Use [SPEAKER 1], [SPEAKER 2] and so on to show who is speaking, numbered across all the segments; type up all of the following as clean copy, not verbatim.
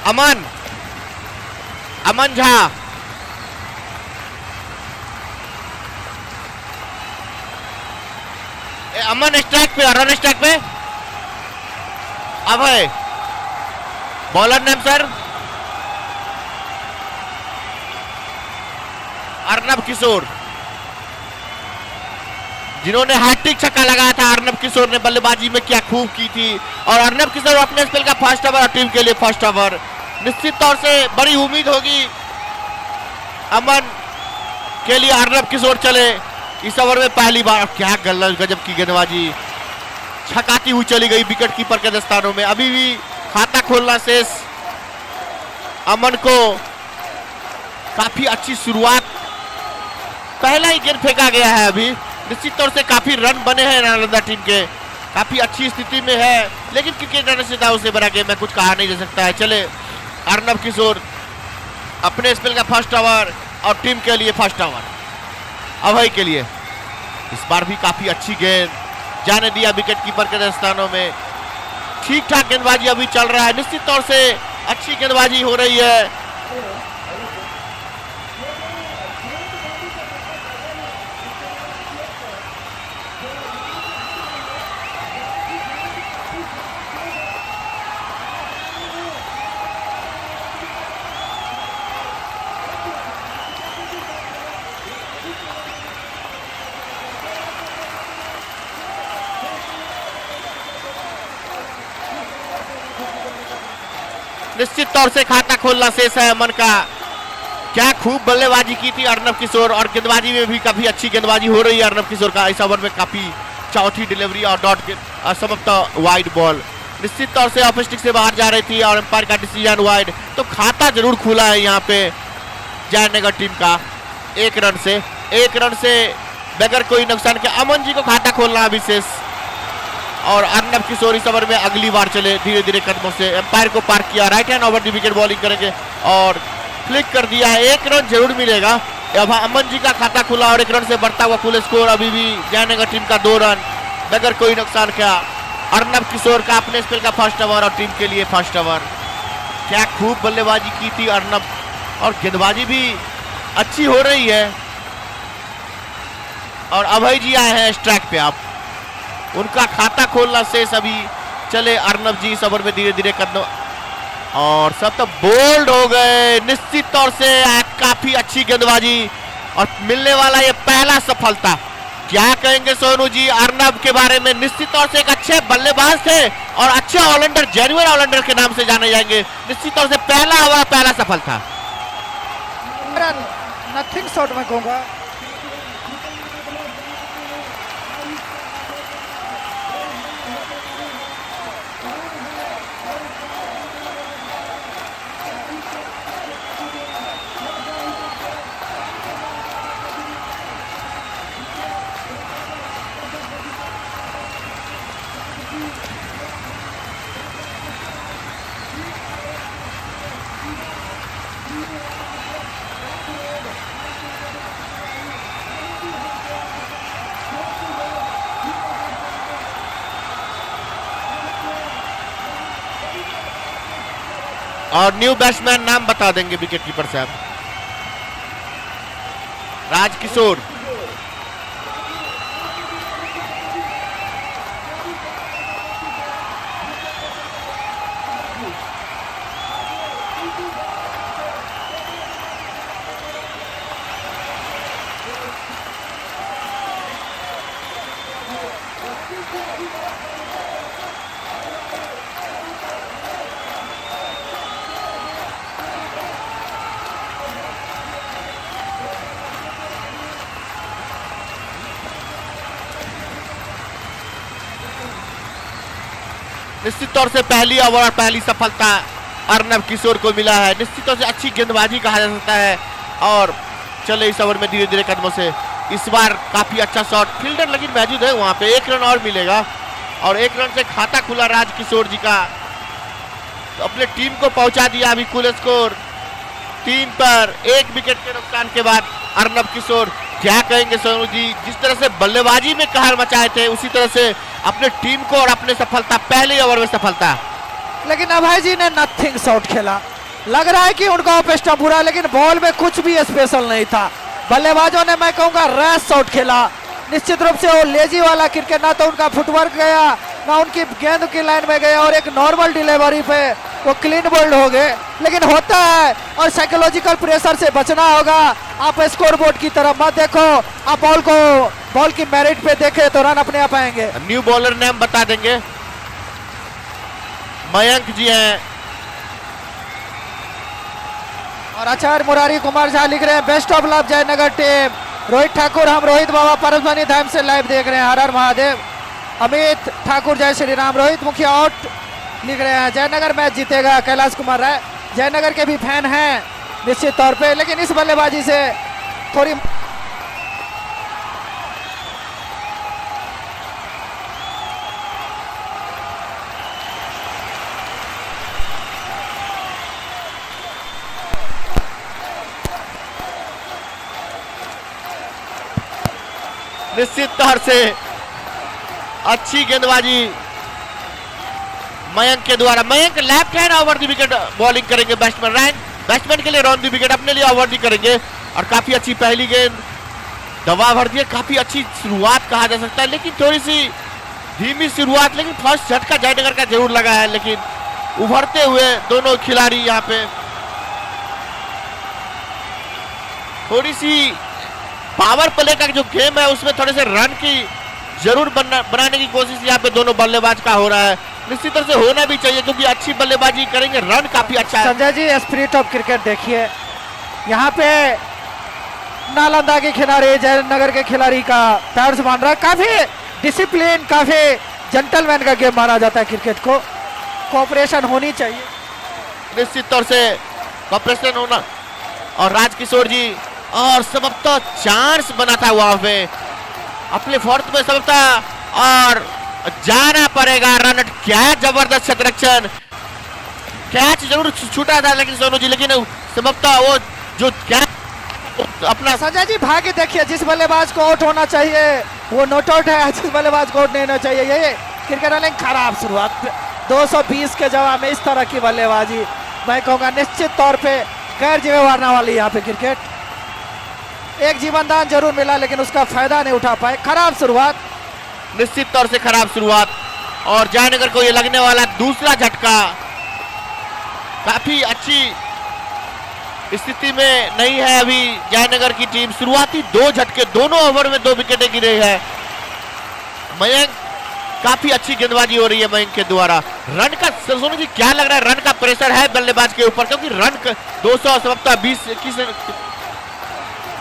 [SPEAKER 1] अमन अमन झा, अमन strike पे, run strike पे। अभय, bowler name sir Arnab किशोर, जिन्होंने हैट्रिक छक्का लगाया था। अर्नब किशोर ने बल्लेबाजी में क्या खूब की थी। और अर्नब किशोर अपने स्पेल का फर्स्ट ओवर और टीम के लिए फर्स्ट ओवर। निश्चित तौर से बड़ी उम्मीद होगी अमन के लिए। अर्नब किशोर चले इस ओवर में पहली बार। क्या गजब की गेंदबाजी, छकाती हुई चली गई विकेट कीपर के दस्तानों में। अभी भी खाता खोलना शेष। अमन को काफी अच्छी शुरुआत, पहला ही गेंद फेंका गया है। अभी निश्चित तौर से काफी रन बने हैं नालंदा टीम के, काफी अच्छी स्थिति में है। लेकिन क्रिकेट रन से उसे बड़ा गेम में कुछ कहा नहीं जा सकता है। चले अर्नब किशोर अपने स्पेल का फर्स्ट ओवर और टीम के लिए फर्स्ट ओवर। अभय के लिए इस बार भी काफी अच्छी गेंद, जाने दिया विकेट कीपर के दस्तानों में। ठीक ठाक गेंदबाजी अभी चल रहा है। निश्चित तौर से अच्छी गेंदबाजी हो रही है। निश्चित तौर से खाता खोलना शेष है अमन का। क्या खूब बल्लेबाजी की थी अर्नब किशोर, और गेंदबाजी में भी काफी अच्छी गेंदबाजी हो रही है अर्नब किशोर का। इस ओवर में काफी चौथी डिलीवरी और डॉट समाप्त वाइड बॉल। निश्चित तौर से ऑफ स्टिक से बाहर जा रही थी और अंपायर का डिसीजन वाइड। तो खाता जरूर खुला है यहाँ पे जयनगर टीम का। एक रन से बगैर कोई नुकसान के अमन जी को खाता खोलना अभी शेष। और अर्नब किशोर इस ओवर में अगली बार चले धीरे धीरे कदमों से। एम्पायर को पार किया, right hand over the wicket bowling करेंगे और फ्लिक कर दिया है। एक रन जरूर मिलेगा। अब अमन जी का खाता खुला और एक रन से बढ़ता हुआ कुल स्कोर। अभी भी जयनगर टीम का 2 रन बगैर कोई नुकसान का। अर्नब किशोर का अपने स्पेल का फर्स्ट ओवर और टीम के लिए फर्स्ट ओवर। क्या खूब बल्लेबाजी की थी अर्नब, और गेंदबाजी भी अच्छी हो रही है। और अभय जी आए हैं स्ट्राइक पे, आप उनका खाता खोलना शेष। अभी चले अर्नब जी इस ओवर में धीरे धीरे कदम, और सब तो बोल्ड हो गए। निश्चित तौर से काफी अच्छी गेंदबाजी और मिलने वाला ये पहला सफलता। क्या कहेंगे सोनू जी अर्नब के बारे में? निश्चित तौर से एक अच्छे बल्लेबाज थे और अच्छे ऑलराउंडर, जेन्युइन ऑलराउंडर के नाम से जाने जाएंगे। निश्चित तौर से पहला ओवर, पहला सफलता।
[SPEAKER 2] नथिंग शॉट में कहूंगा।
[SPEAKER 1] और न्यू बैट्समैन नाम बता देंगे विकेट कीपर साहब। राजकिशोर, निश्चित तौर से पहली ओवर और पहली सफलता अर्नब किशोर को मिला है। निश्चित तौर से अच्छी गेंदबाजी कहा जा सकता है। और चले इस ओवर में धीरे धीरे कदमों से। इस बार काफी अच्छा शॉट, फील्डर लेकिन मौजूद है वहां पे। एक रन और मिलेगा और एक रन से खाता खुला राजकिशोर जी का। तो अपने टीम को पहुंचा दिया अभी कुल स्कोर 3 पर। 1 विकेट के नुकसान के बाद अर्नब किशोर, क्या कहेंगे सोनू जी? जिस तरह से बल्लेबाजी में कहर मचाए थे उसी तरह से अपने टीम को और अपने सफलता, पहले ओवर में सफलता।
[SPEAKER 2] लेकिन अभय जी ने नथिंग शॉट खेला। लग रहा है कि उनका ऑफ स्टंप बुरा, लेकिन बॉल में कुछ भी स्पेशल नहीं था। बल्लेबाजों ने मैं कहूंगा रैश शॉट खेला। निश्चित रूप से वो लेजी वाला क्रिकेट, ना तो उनका फुटवर्क गया ना उनकी गेंद की लाइन में गया, और एक नॉर्मल डिलीवरी पे वो क्लीन बोल्ड हो गए। लेकिन होता है, और साइकोलॉजिकल प्रेशर से बचना होगा। आप स्कोरबोर्ड की तरफ मत देखो, आप बॉल की मेरिट पे देखे तो रन अपने आप आएंगे।
[SPEAKER 1] न्यू बॉलर नेम बता देंगे, मयंक जी हैं।
[SPEAKER 2] और आचार्य मुरारी कुमार झा लिख रहे हैं best of luck Jaynagar team. Rohit Thakur, हम रोहित बाबा परसवानी धाम से लाइव देख रहे हैं, हर हर महादेव। अमित ठाकुर जय श्री राम। रोहित मुखिया आउट लिख रहे हैं, जयनगर मैच जीतेगा। कैलाश कुमार राय जयनगर के भी फैन हैं निश्चित तौर पे, लेकिन इस बल्लेबाजी से थोड़ी
[SPEAKER 1] निश्चित तौर से अच्छी गेंदबाजी मयंक के द्वारा। Mayank left hand over the wicket bowling करेंगे बैट्समैन के लिए रॉन द विकेट, अपने लिए ओवर दी करेंगे। और काफी अच्छी पहली गेंद दबा भर दी, काफी अच्छी शुरुआत कहा जा सकता है, लेकिन थोड़ी सी धीमी शुरुआत। लेकिन फर्स्ट झटका जयनगर का जरूर लगा है, लेकिन उभरते हुए दोनों खिलाड़ी यहाँ पे थोड़ी सी पावर प्ले का जो गेम है उसमें थोड़े से रन की जरूर बनाने की कोशिश यहाँ पे दोनों बल्लेबाज का हो रहा है। निश्चित तरह से होना भी चाहिए, क्योंकि अच्छी बल्लेबाजी करेंगे, रन काफी अच्छा है।
[SPEAKER 2] Sanjay ji spirit of cricket देखिए, यहाँ पे नालंदा के खिलाड़ी जयनगर के खिलाड़ी का पैर्स मान रहा है। काफी डिसिप्लिन, काफी जेंटलमैन का गेम माना जाता है क्रिकेट को। कोऑपरेशन होनी चाहिए,
[SPEAKER 1] निश्चित तौर से कोऑपरेशन होना। और राजकिशोर जी, और सबकता चांस बना था वहां पे अपने फोर्थ में सबकता, और जाना पड़ेगा रन। क्या जबरदस्त शतरक्षण, कैच जरूर छूटा था लेकिन सोनू जी, लेकिन सबकता वो जो कैच अपना।
[SPEAKER 2] संजय जी भाग्य देखिए, जिस बल्लेबाज को आउट होना चाहिए वो नॉट आउट है, जिस बल्लेबाज को आउट नहीं होना चाहिए ये क्रिकेट वाले। खराब शुरुआत 220 के जवाब में इस तरह की बल्लेबाजी, मैं कहूँगा निश्चित तौर पे गैर जिम्मेवार वाली यहाँ पे क्रिकेट। एक जीवनदान जरूर मिला लेकिन उसका फायदा नहीं उठा पाए। खराब शुरुआत,
[SPEAKER 1] निश्चित तौर से खराब शुरुआत, और जयनगर को ये लगने वाला दूसरा झटका। काफी अच्छी स्थिति में नहीं है अभी जयनगर की टीम। शुरुआती 2 झटके, दोनों ओवर में 2 विकेटें गिरे हैं। मयंक, काफी अच्छी गेंदबाजी हो रही है मयंक के द्वारा। रन का सोनू जी क्या लग रहा है, रन का प्रेशर है बल्लेबाज के ऊपर, क्योंकि रन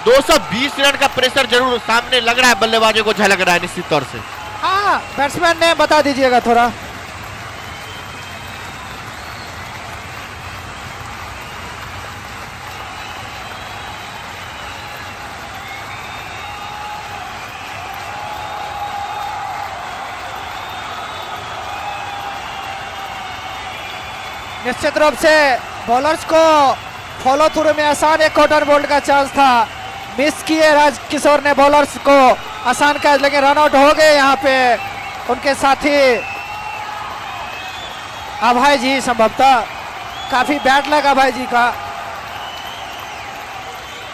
[SPEAKER 1] 220 रन का प्रेशर जरूर सामने लग रहा है, बल्लेबाजों को झलक रहा है निश्चित तौर से।
[SPEAKER 2] हाँ बैट्समैन ने बता दीजिएगा थोड़ा। निश्चित रूप से बॉलर्स को फॉलो थ्रू में आसान एक क्वार्टर बोल्ड का चांस था, मिस किए राजकिशोर ने बॉलर्स को आसान कैच, लेकिन रन आउट हो गए यहाँ पे उनके साथी अभय जी। संभवतः काफी बैड लगा अभय जी का,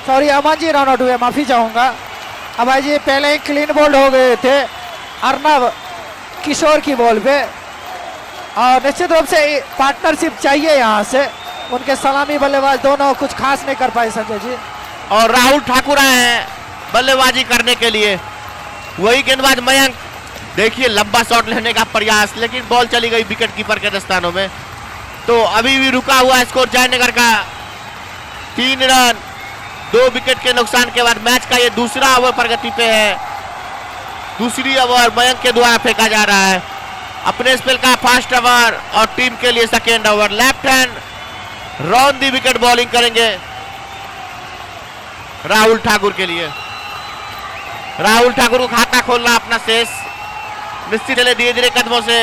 [SPEAKER 2] sorry Aman ji run out हुए, माफी चाहूंगा। अभय जी पहले ही क्लीन बोल्ड हो गए थे अर्नब किशोर की बॉल पे, और निश्चित रूप से पार्टनरशिप चाहिए यहाँ से। उनके सलामी बल्लेबाज दोनों कुछ खास नहीं कर पाए संजय जी।
[SPEAKER 1] और राहुल ठाकुर आए हैं बल्लेबाजी करने के लिए, वही गेंदबाज मयंक। देखिए लंबा शॉट लेने का प्रयास, लेकिन बॉल चली गई विकेट कीपर के दस्तानों में। तो अभी भी रुका हुआ स्कोर जयनगर का 3 रन 2 विकेट के नुकसान के बाद। मैच का ये दूसरा ओवर प्रगति पे है, दूसरी ओवर मयंक के द्वारा फेंका जा रहा है। अपने स्पेल का फर्स्ट ओवर और टीम के लिए second over. Left hand Ron दी विकेट बॉलिंग करेंगे राहुल ठाकुर के लिए। राहुल ठाकुर को खाता खोलना अपना शेष, निश्चित चले धीरे धीरे कदमों से,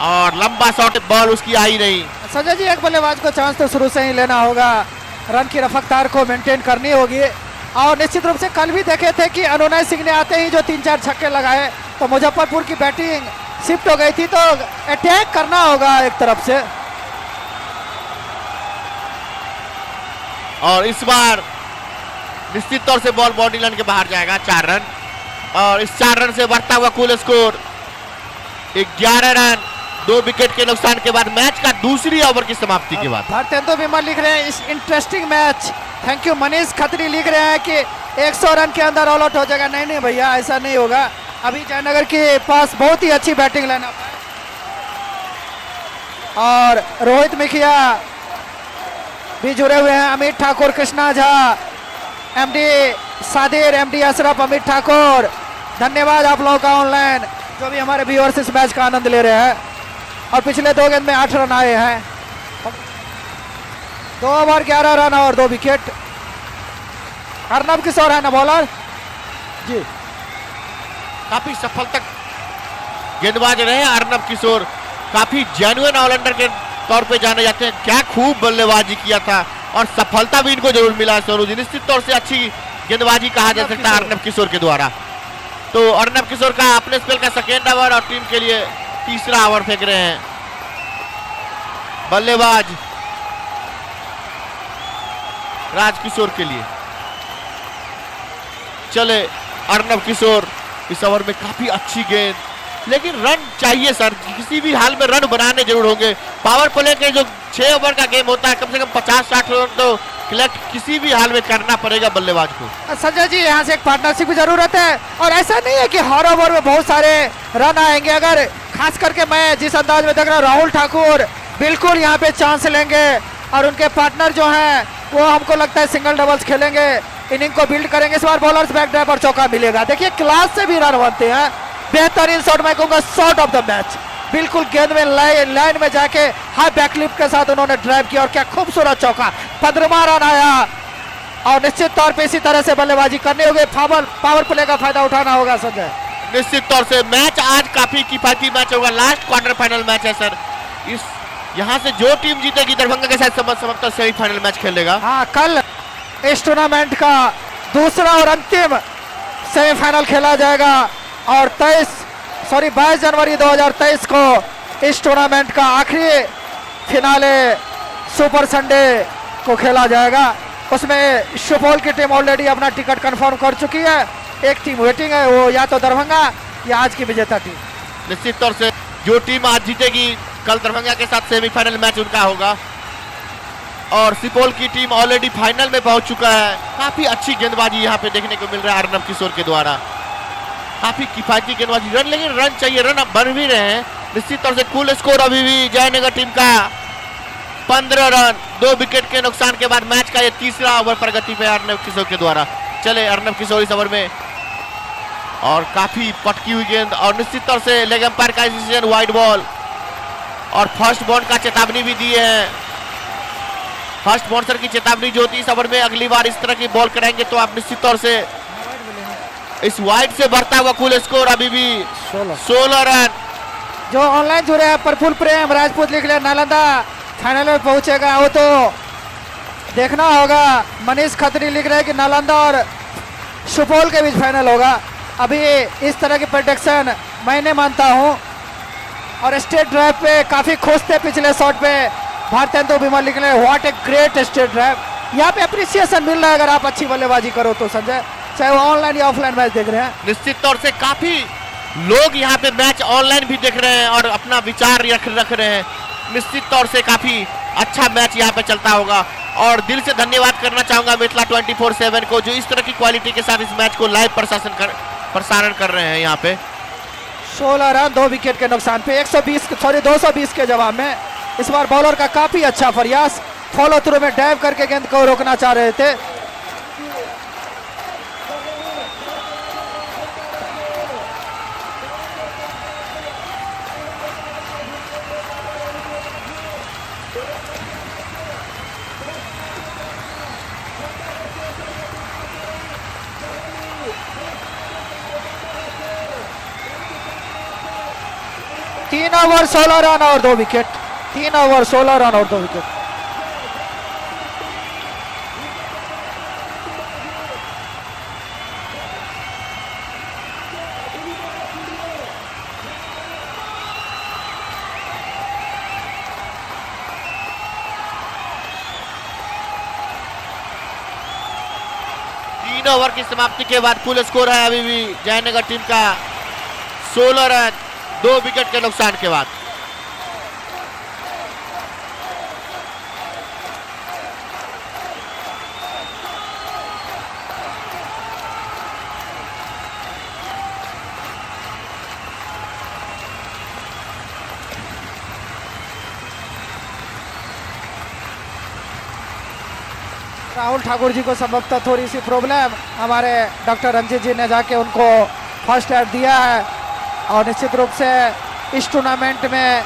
[SPEAKER 1] और लंबा शॉट बॉल उसकी आई नहीं।
[SPEAKER 2] संजय जी एक बल्लेबाज को चांस तो शुरू से ही लेना होगा, रन की रफ्तार को मेंटेन करनी होगी। और निश्चित रूप से कल भी देखे थे कि अनुनय सिंह ने आते ही जो 3-4 छक्के लगाए तो मुजफ्फरपुर की बैटिंग शिफ्ट हो गई थी, तो अटैक करना होगा एक तरफ से।
[SPEAKER 1] और इस बार निश्चित तौर से बॉल बाउंड्री लाइन के बाहर जाएगा। 4 रन और इस 4 रन से बढ़ता हुआ कुल स्कोर 11 रन 2 विकेट के नुकसान के बाद मैच का दूसरी ओवर की समाप्ति के बाद।
[SPEAKER 2] भारतेंदु विमल लिख रहे हैं इस interesting match. Thank you. Manish Khatri लिख रहे हैं कि 100 रन के अंदर ऑल आउट हो जाएगा। नहीं भैया, ऐसा नहीं होगा। अभी जयनगर के पास बहुत ही अच्छी बैटिंग लाइनअप है और रोहित मुखिया भी जुड़े हुए हैं। अमित ठाकुर, कृष्णा झा, एमडी सादिर, एमडी अशरफ, अमित ठाकुर, धन्यवाद आप लोगों का ऑनलाइन जो भी हमारे व्यूअर्स इस मैच का आनंद ले रहे हैं। और पिछले 2 गेंद में 8 रन आए हैं। 2 ओवर 11 रन और 2 विकेट। अर्नब किशोर है ना बॉलर जी।
[SPEAKER 1] काफी सफल तक गेंदबाज रहे अर्नब किशोर। काफी जेन्युइन ऑलराउंडर के तौर पे जाने जाते हैं। क्या खूब बल्लेबाजी किया था और सफलता भी इनको जरूर मिला। सोनू जी, निश्चित तौर से अच्छी गेंदबाजी कहा जा सकता है अर्नब किशोर के द्वारा। तो अर्नब किशोर का अपने स्पेल का सेकेंड ओवर और टीम के लिए तीसरा ओवर फेंक रहे हैं। बल्लेबाज राजकिशोर के लिए चले अर्नब किशोर। इस ओवर में काफी अच्छी गेंद, लेकिन रन चाहिए सर। किसी भी हाल में रन बनाने जरूर होंगे। पावर प्ले के जो 6 ओवर का गेम होता है, कम से कम 50-60 रन तो कलेक्ट किसी भी हाल में करना पड़ेगा बल्लेबाज को।
[SPEAKER 2] संजय जी, यहाँ से एक पार्टनरशिप की जरूरत है और ऐसा नहीं है कि हर ओवर में बहुत सारे रन आएंगे। अगर खास करके मैं जिस अंदाज में देख रहा हूँ, राहुल ठाकुर बिल्कुल यहाँ पे चांस लेंगे और उनके पार्टनर जो हैं वो हमको लगता है सिंगल डबल्स खेलेंगे, इनिंग को बिल्ड करेंगे। इस बार बॉलर्स बैक ड्राइव और चौका मिलेगा। देखिए क्लास से भी रन बनते हैं। बेहतरीन शॉट, मैं कहूँगा शॉट ऑफ द मैच। बिल्कुल गेंद में लाइन में जाके हाई बैकलिप के साथ उन्होंने ड्राइव किया और क्या खूबसूरत चौका। 15वां रन आया और निश्चित तौर पे इसी तरह से बल्लेबाजी करनी होगी। पावर प्ले का फायदा उठाना होगा संजय।
[SPEAKER 1] निश्चित तौर से मैच आज काफी किफायती मैच होगा। लास्ट क्वार्टर फाइनल मैच है सर। इस यहाँ से जो टीम जीतेगी दरभंगा के साथ समझता सेमीफाइनल मैच खेलेगा।
[SPEAKER 2] हाँ, कल इस टूर्नामेंट का दूसरा और अंतिम सेमीफाइनल खेला जाएगा और 22 जनवरी 2023 को इस टूर्नामेंट का आखिरी फिनाले सुपर संडे को खेला जाएगा। उसमें सुपौल की टीम ऑलरेडी अपना टिकट कंफर्म कर चुकी है। एक टीम वेटिंग है, वो या तो दरभंगा या आज की विजेता टीम।
[SPEAKER 1] निश्चित तौर से जो टीम आज जीतेगी कल दरभंगा के साथ सेमीफाइनल मैच उनका होगा। और सुपौल की टीम ऑलरेडी फाइनल में पहुंच चुका है। काफी अच्छी गेंदबाजी यहाँ पे देखने को मिल रहा है अर्नब किशोर के द्वारा। काफी किफायती गेंदबाजी, रन लेकिन रन चाहिए, रन अब बन भी रहे हैं। निश्चित तौर से कुल स्कोर अभी भी जयनगर टीम का 15 रन 2 विकेट के नुकसान के बाद मैच का ये तीसरा ओवर प्रगति पे अर्नब किशोर के द्वारा। चले अर्नब किशोर इस ओवर में और काफी पटकी हुई गेंद और निश्चित तौर से लेग अंपायर का डिसीजन वाइड बॉल और फर्स्ट बॉल का चेतावनी भी दी है। फर्स्ट बाउंसर की चेतावनी जो होती है इस ओवर में, अगली बार इस तरह की बॉल कराएंगे तो आप निश्चित तौर से इस वाइड से बढ़ता हुआ कुल स्कोर अभी भी 16 रन।
[SPEAKER 2] जो ऑनलाइन जुड़े हैं प्रफुल्ल प्रेम राजपूत लिख रहे हैं नालंदा फाइनल में पहुंचेगा, वो तो देखना होगा। मनीष खत्री लिख रहे हैं कि नालंदा और सुपौल के बीच फाइनल होगा। अभी इस तरह की प्रेडिक्शन मैं नहीं मानता हूं। और स्टेट ड्राइव पे काफी खुश थे पिछले शॉट पे भारतेंदु विमल लिख रहे हैं what a great state drive. यहाँ पे अप्रिसिएशन मिल रहा है अगर आप अच्छी बल्लेबाजी करो तो संजय, चाहे वो ऑनलाइन या ऑफलाइन मैच देख रहे हैं।
[SPEAKER 1] निश्चित तौर से काफी लोग यहाँ पे मैच ऑनलाइन भी देख रहे हैं और अपना विचार रख रहे हैं। निश्चित तौर से काफी अच्छा मैच यहाँ पे चलता होगा और दिल से धन्यवाद करना चाहूंगा मिथिला 24/7 को जो इस तरह की क्वालिटी के साथ इस मैच को लाइव प्रसारण कर रहे हैं। यहाँ पे
[SPEAKER 2] 16 रन 2 विकेट के नुकसान पे 220 के जवाब में इस बार बॉलर का काफी अच्छा प्रयास। फॉलो थ्रू में डाइव करके गेंद को रोकना चाह रहे थे। तीन ओवर 16 रन और 2 विकेट। 3 ओवर 16 रन और 2 विकेट।
[SPEAKER 1] 3 ओवर की समाप्ति के बाद कुल स्कोर है अभी भी जयनगर टीम का 16 रन 2 विकेट के नुकसान के बाद।
[SPEAKER 2] राहुल ठाकुर जी को संभवतः थोड़ी सी प्रॉब्लम, हमारे डॉक्टर रंजीत जी ने जाके उनको फर्स्ट एड दिया है और निश्चित रूप से इस टूर्नामेंट में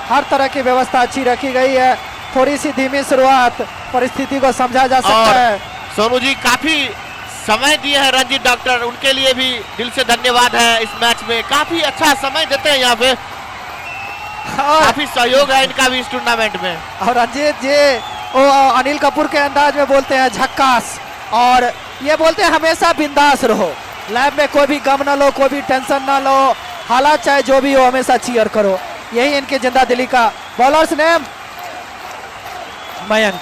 [SPEAKER 2] हर तरह की व्यवस्था अच्छी रखी गई है। थोड़ी सी धीमी शुरुआत, परिस्थिति को समझा जा सकता है।
[SPEAKER 1] सोनू जी काफी समय दिए हैं रंजीत डॉक्टर, उनके लिए भी दिल से धन्यवाद है। इस मैच में काफी अच्छा समय देते हैं यहाँ पे, काफी सहयोग है इनका भी इस टूर्नामेंट में।
[SPEAKER 2] और रंजीत जी वो अनिल कपूर के अंदाज में बोलते हैं झक्कास, और ये बोलते हैं हमेशा बिंदास रहो, लैब में कोई भी गम ना लो, कोई भी टेंशन ना लो, हालात चाहे जो भी हो हमेशा चीयर करो, यही इनकी जिंदा दिली का। Bowlers name Mayank.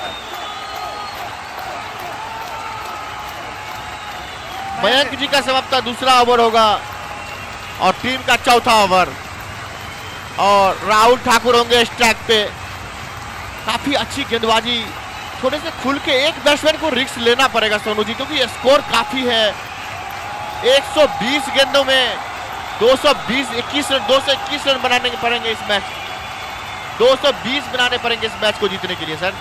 [SPEAKER 1] मयंक जी का समाप्त दूसरा ओवर होगा और टीम का चौथा ओवर, और राहुल ठाकुर होंगे स्ट्राइक पे। काफी अच्छी गेंदबाजी, थोड़े से खुल के एक बैट्समैन को रिस्क लेना पड़ेगा सोनू जी, क्योंकि स्कोर काफी है। 120 गेंदों में 221 रन 221 रन बनाने पड़ेंगे इस मैच, 220 बनाने पड़ेंगे इस मैच को जीतने के लिए सर।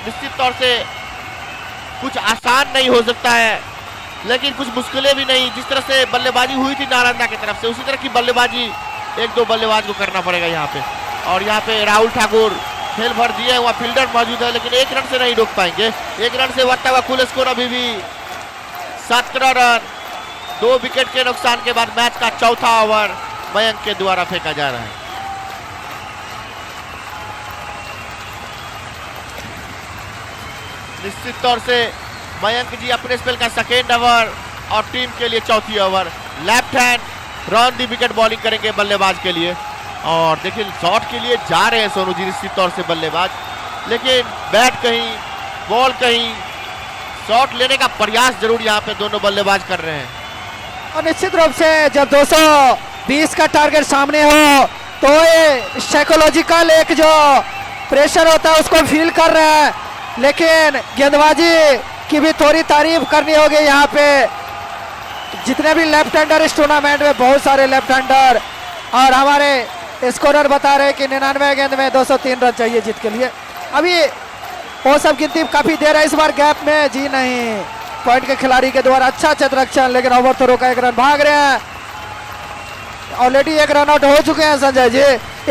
[SPEAKER 1] निश्चित तौर से कुछ आसान नहीं हो सकता है, लेकिन कुछ मुश्किलें भी नहीं। जिस तरह से बल्लेबाजी हुई थी नालंदा की तरफ से, उसी तरह की बल्लेबाजी 1-2 बल्लेबाज को करना पड़ेगा यहाँ पे। और यहाँ पे राहुल ठाकुर खेल भर दिए, वहाँ फील्डर मौजूद है, लेकिन 1 रन से नहीं रोक पाएंगे। 1 रन से बढ़ता हुआ कुल स्कोर अभी भी 17 रन 2 विकेट के नुकसान के बाद मैच का चौथा ओवर मयंक के द्वारा फेंका जा रहा है। निश्चित तौर से मयंक जी अपने स्पेल का सेकेंड ओवर और टीम के लिए चौथी over. Left hand run the wicket bowling करेंगे बल्लेबाज के लिए, और देखिए शॉट के लिए जा रहे हैं सोनू जी निश्चित तौर से बल्लेबाज, लेकिन बैट कहीं बॉल कहीं, शॉट लेने का प्रयास जरूर यहाँ पे दोनों बल्लेबाज कर रहे हैं।
[SPEAKER 2] और निश्चित रूप से जब 220 का टारगेट सामने हो तो ये साइकोलॉजिकल एक जो प्रेशर होता है उसको फील कर रहे हैं, लेकिन गेंदबाजी की भी थोड़ी तारीफ करनी होगी। यहाँ पे जितने भी लेफ्ट हैंडर इस टूर्नामेंट में, बहुत सारे लेफ्ट हैंडर, और हमारे स्कोरर बता रहे हैं कि 99 गेंद में 203 रन चाहिए जीत के लिए। अभी वो सब गिनती काफी देर है इस बार गैप में, जी नहीं, पॉइंट के खिलाड़ी के द्वारा अच्छा क्षेत्ररक्षण, लेकिन ओवर थ्रो का 1 रन भाग रहे हैं। ऑलरेडी 1 रन आउट हो चुके हैं संजय जी।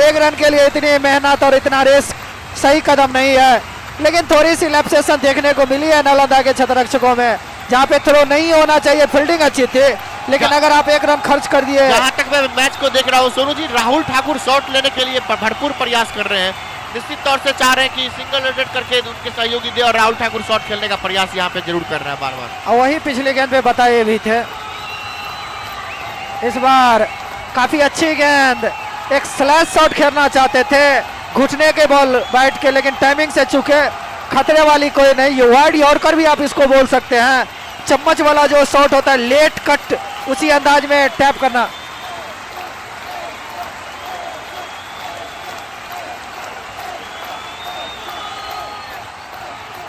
[SPEAKER 2] 1 रन के लिए इतनी मेहनत और इतना रेस सही कदम नहीं है, लेकिन थोड़ी सी लैप्सेशन देखने को मिली है नालंदा के क्षेत्ररक्षकों में, जहाँ पे थ्रो नहीं होना चाहिए। फील्डिंग अच्छी थी, लेकिन अगर आप 1 रन खर्च कर दिए।
[SPEAKER 1] जहां तक मैं मैच को देख रहा हूं सोनू जी, राहुल ठाकुर शॉट लेने के लिए भरपूर प्रयास कर रहे हैं, निश्चित तौर से चाह रहे हैं कि सिंगल रेटेड करके उनके सहयोगी दे, और राहुल ठाकुर शॉट खेलने का प्रयास यहाँ पे जरूर कर रहे हैं बार बार।
[SPEAKER 2] और वही पिछले गेंद पे बताए भी थे, इस बार काफी अच्छी गेंद, एक स्लैश शॉट खेलना चाहते थे, घुटने के बॉल बैट के, लेकिन टाइमिंग से चुके, खतरे वाली कोई नहीं। वाइड यॉर्कर भी आप इसको बोल सकते हैं, चम्मच वाला जो शॉट होता है, लेट कट, उसी अंदाज में टैप करना।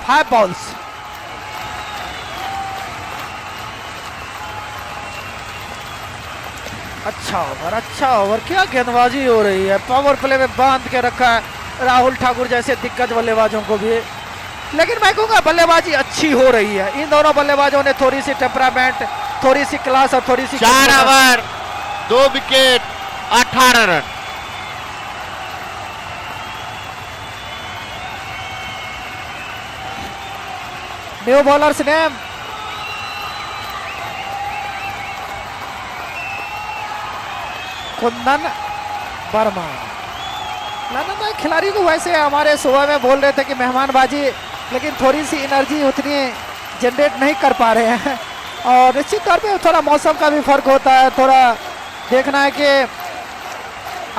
[SPEAKER 2] Five balls. अच्छा ओवर, क्या गेंदबाजी हो रही है, पावर प्ले में बांध के रखा है राहुल ठाकुर जैसे दिग्गज बल्लेबाजों को भी, लेकिन मैं कहूँगा बल्लेबाजी अच्छी हो रही है। इन दोनों बल्लेबाजों ने थोड़ी सी टेम्परामेंट, थोड़ी सी क्लास और थोड़ी सी
[SPEAKER 1] 4 over 2 wicket 18 run.
[SPEAKER 2] New bowlers name Kundan Verma. Nalanda खिलाड़ी को वैसे हमारे सुबह में बोल रहे थे कि मेहमानबाजी, लेकिन थोड़ी सी एनर्जी उतनी जनरेट नहीं कर पा रहे हैं, और निश्चित तौर पे थोड़ा मौसम का भी फर्क होता है। थोड़ा देखना है कि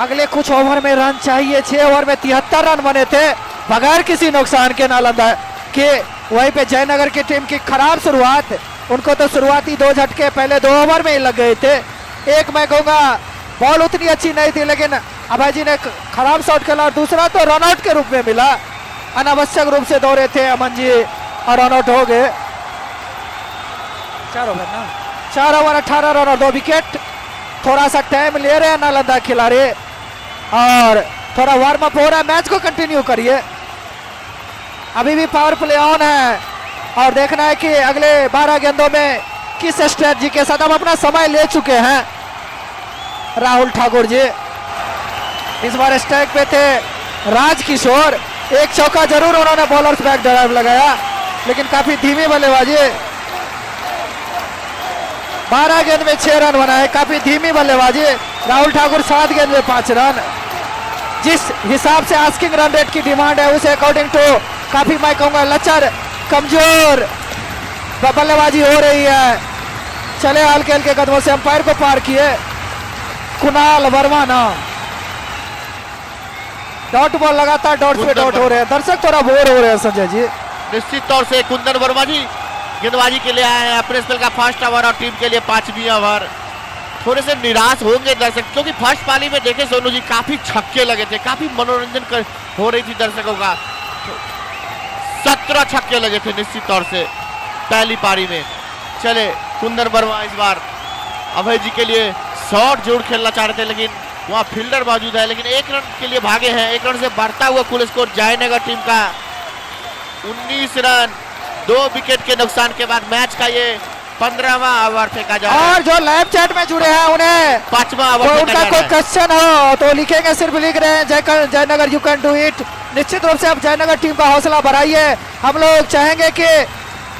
[SPEAKER 2] अगले कुछ ओवर में रन चाहिए। 6 ओवर में 73 रन बने थे बगैर किसी नुकसान के नालंदा के। वहीं पे जयनगर की टीम की खराब शुरुआत उनको तो शुरुआती 2 झटके पहले 2 ओवर में ही लग गए थे। एक मैं कहूँगा बॉल उतनी अच्छी नहीं थी, लेकिन अभय जी ने खराब शॉट खेला और दूसरा तो रनआउट के रूप में मिला। अनावश्यक रूप से दौड़े थे अमन जी और रनआउट हो गए। 4 ओवर ना, 4 ओवर 18 रन और 2 विकेट। थोड़ा सा टाइम ले रहे हैं नालंदा खिलाड़ी और थोड़ा वार्म अप हो रहा है। मैच को कंटिन्यू करिए, अभी भी पावर प्ले ऑन है और देखना है कि अगले 12 गेंदों में किस स्ट्रेटजी के साथ। हम अपना समय ले चुके हैं। राहुल ठाकुर जी इस बार स्ट्राइक पे थे। राजकिशोर, एक चौका जरूर उन्होंने बॉलर्स बैक ड्राइव लगाया, लेकिन काफी धीमी बल्लेबाजी। 12 गेंद में 6 रन बनाए, काफी धीमी बल्लेबाजी। राहुल ठाकुर 7 गेंद में 5 रन। जिस हिसाब से आस्किंग रन रेट की डिमांड है उसे अकॉर्डिंग टू काफी मैं कहूंगा लचर कमजोर बल्लेबाजी हो रही है। चले हल्के हल्के कदमों से अंपायर को पार किए कुणाल वर्मा ना। डॉट बॉल लगातार डॉट पे डॉट हो रहे हैं, दर्शक थोड़ा बोर हो रहे हैं संजय जी।
[SPEAKER 1] निश्चित तौर से कुंदन वर्मा जी गेंदबाजी के लिए आए हैं अपने स्पेल का फर्स्ट ओवर और टीम के लिए 5वीं ओवर। थोड़े से निराश होंगे दर्शक, क्योंकि फर्स्ट पाली में देखे सोनू जी काफी छक्के लगे थे, काफी मनोरंजन हो रही थी दर्शकों का। 17 छक्के लगे थे निश्चित तौर से पहली पारी में। चले कुंदन वर्मा इस बार अभय जी के लिए शॉट जरूर खेलना चाह रहे थे, लेकिन वहां फील्डर मौजूद है, लेकिन 1 रन के लिए भागे हैं। 1 रन से बढ़ता हुआ कुल स्कोर जयनगर टीम का 19 रन 2 विकेट के नुकसान के बाद मैच का ये 15वां ओवर फेंका जा रहा है।
[SPEAKER 2] और जो लाइव चैट में जुड़े हैं उन्हें
[SPEAKER 1] 5वां ओवर
[SPEAKER 2] तो उनका कोई क्वेश्चन हो तो लिखेंगे, सिर्फ लिख रहे हैं Jaynagar you can do it. निश्चित रूप से अब जयनगर टीम का हौसला बढ़ाइए। हम लोग चाहेंगे कि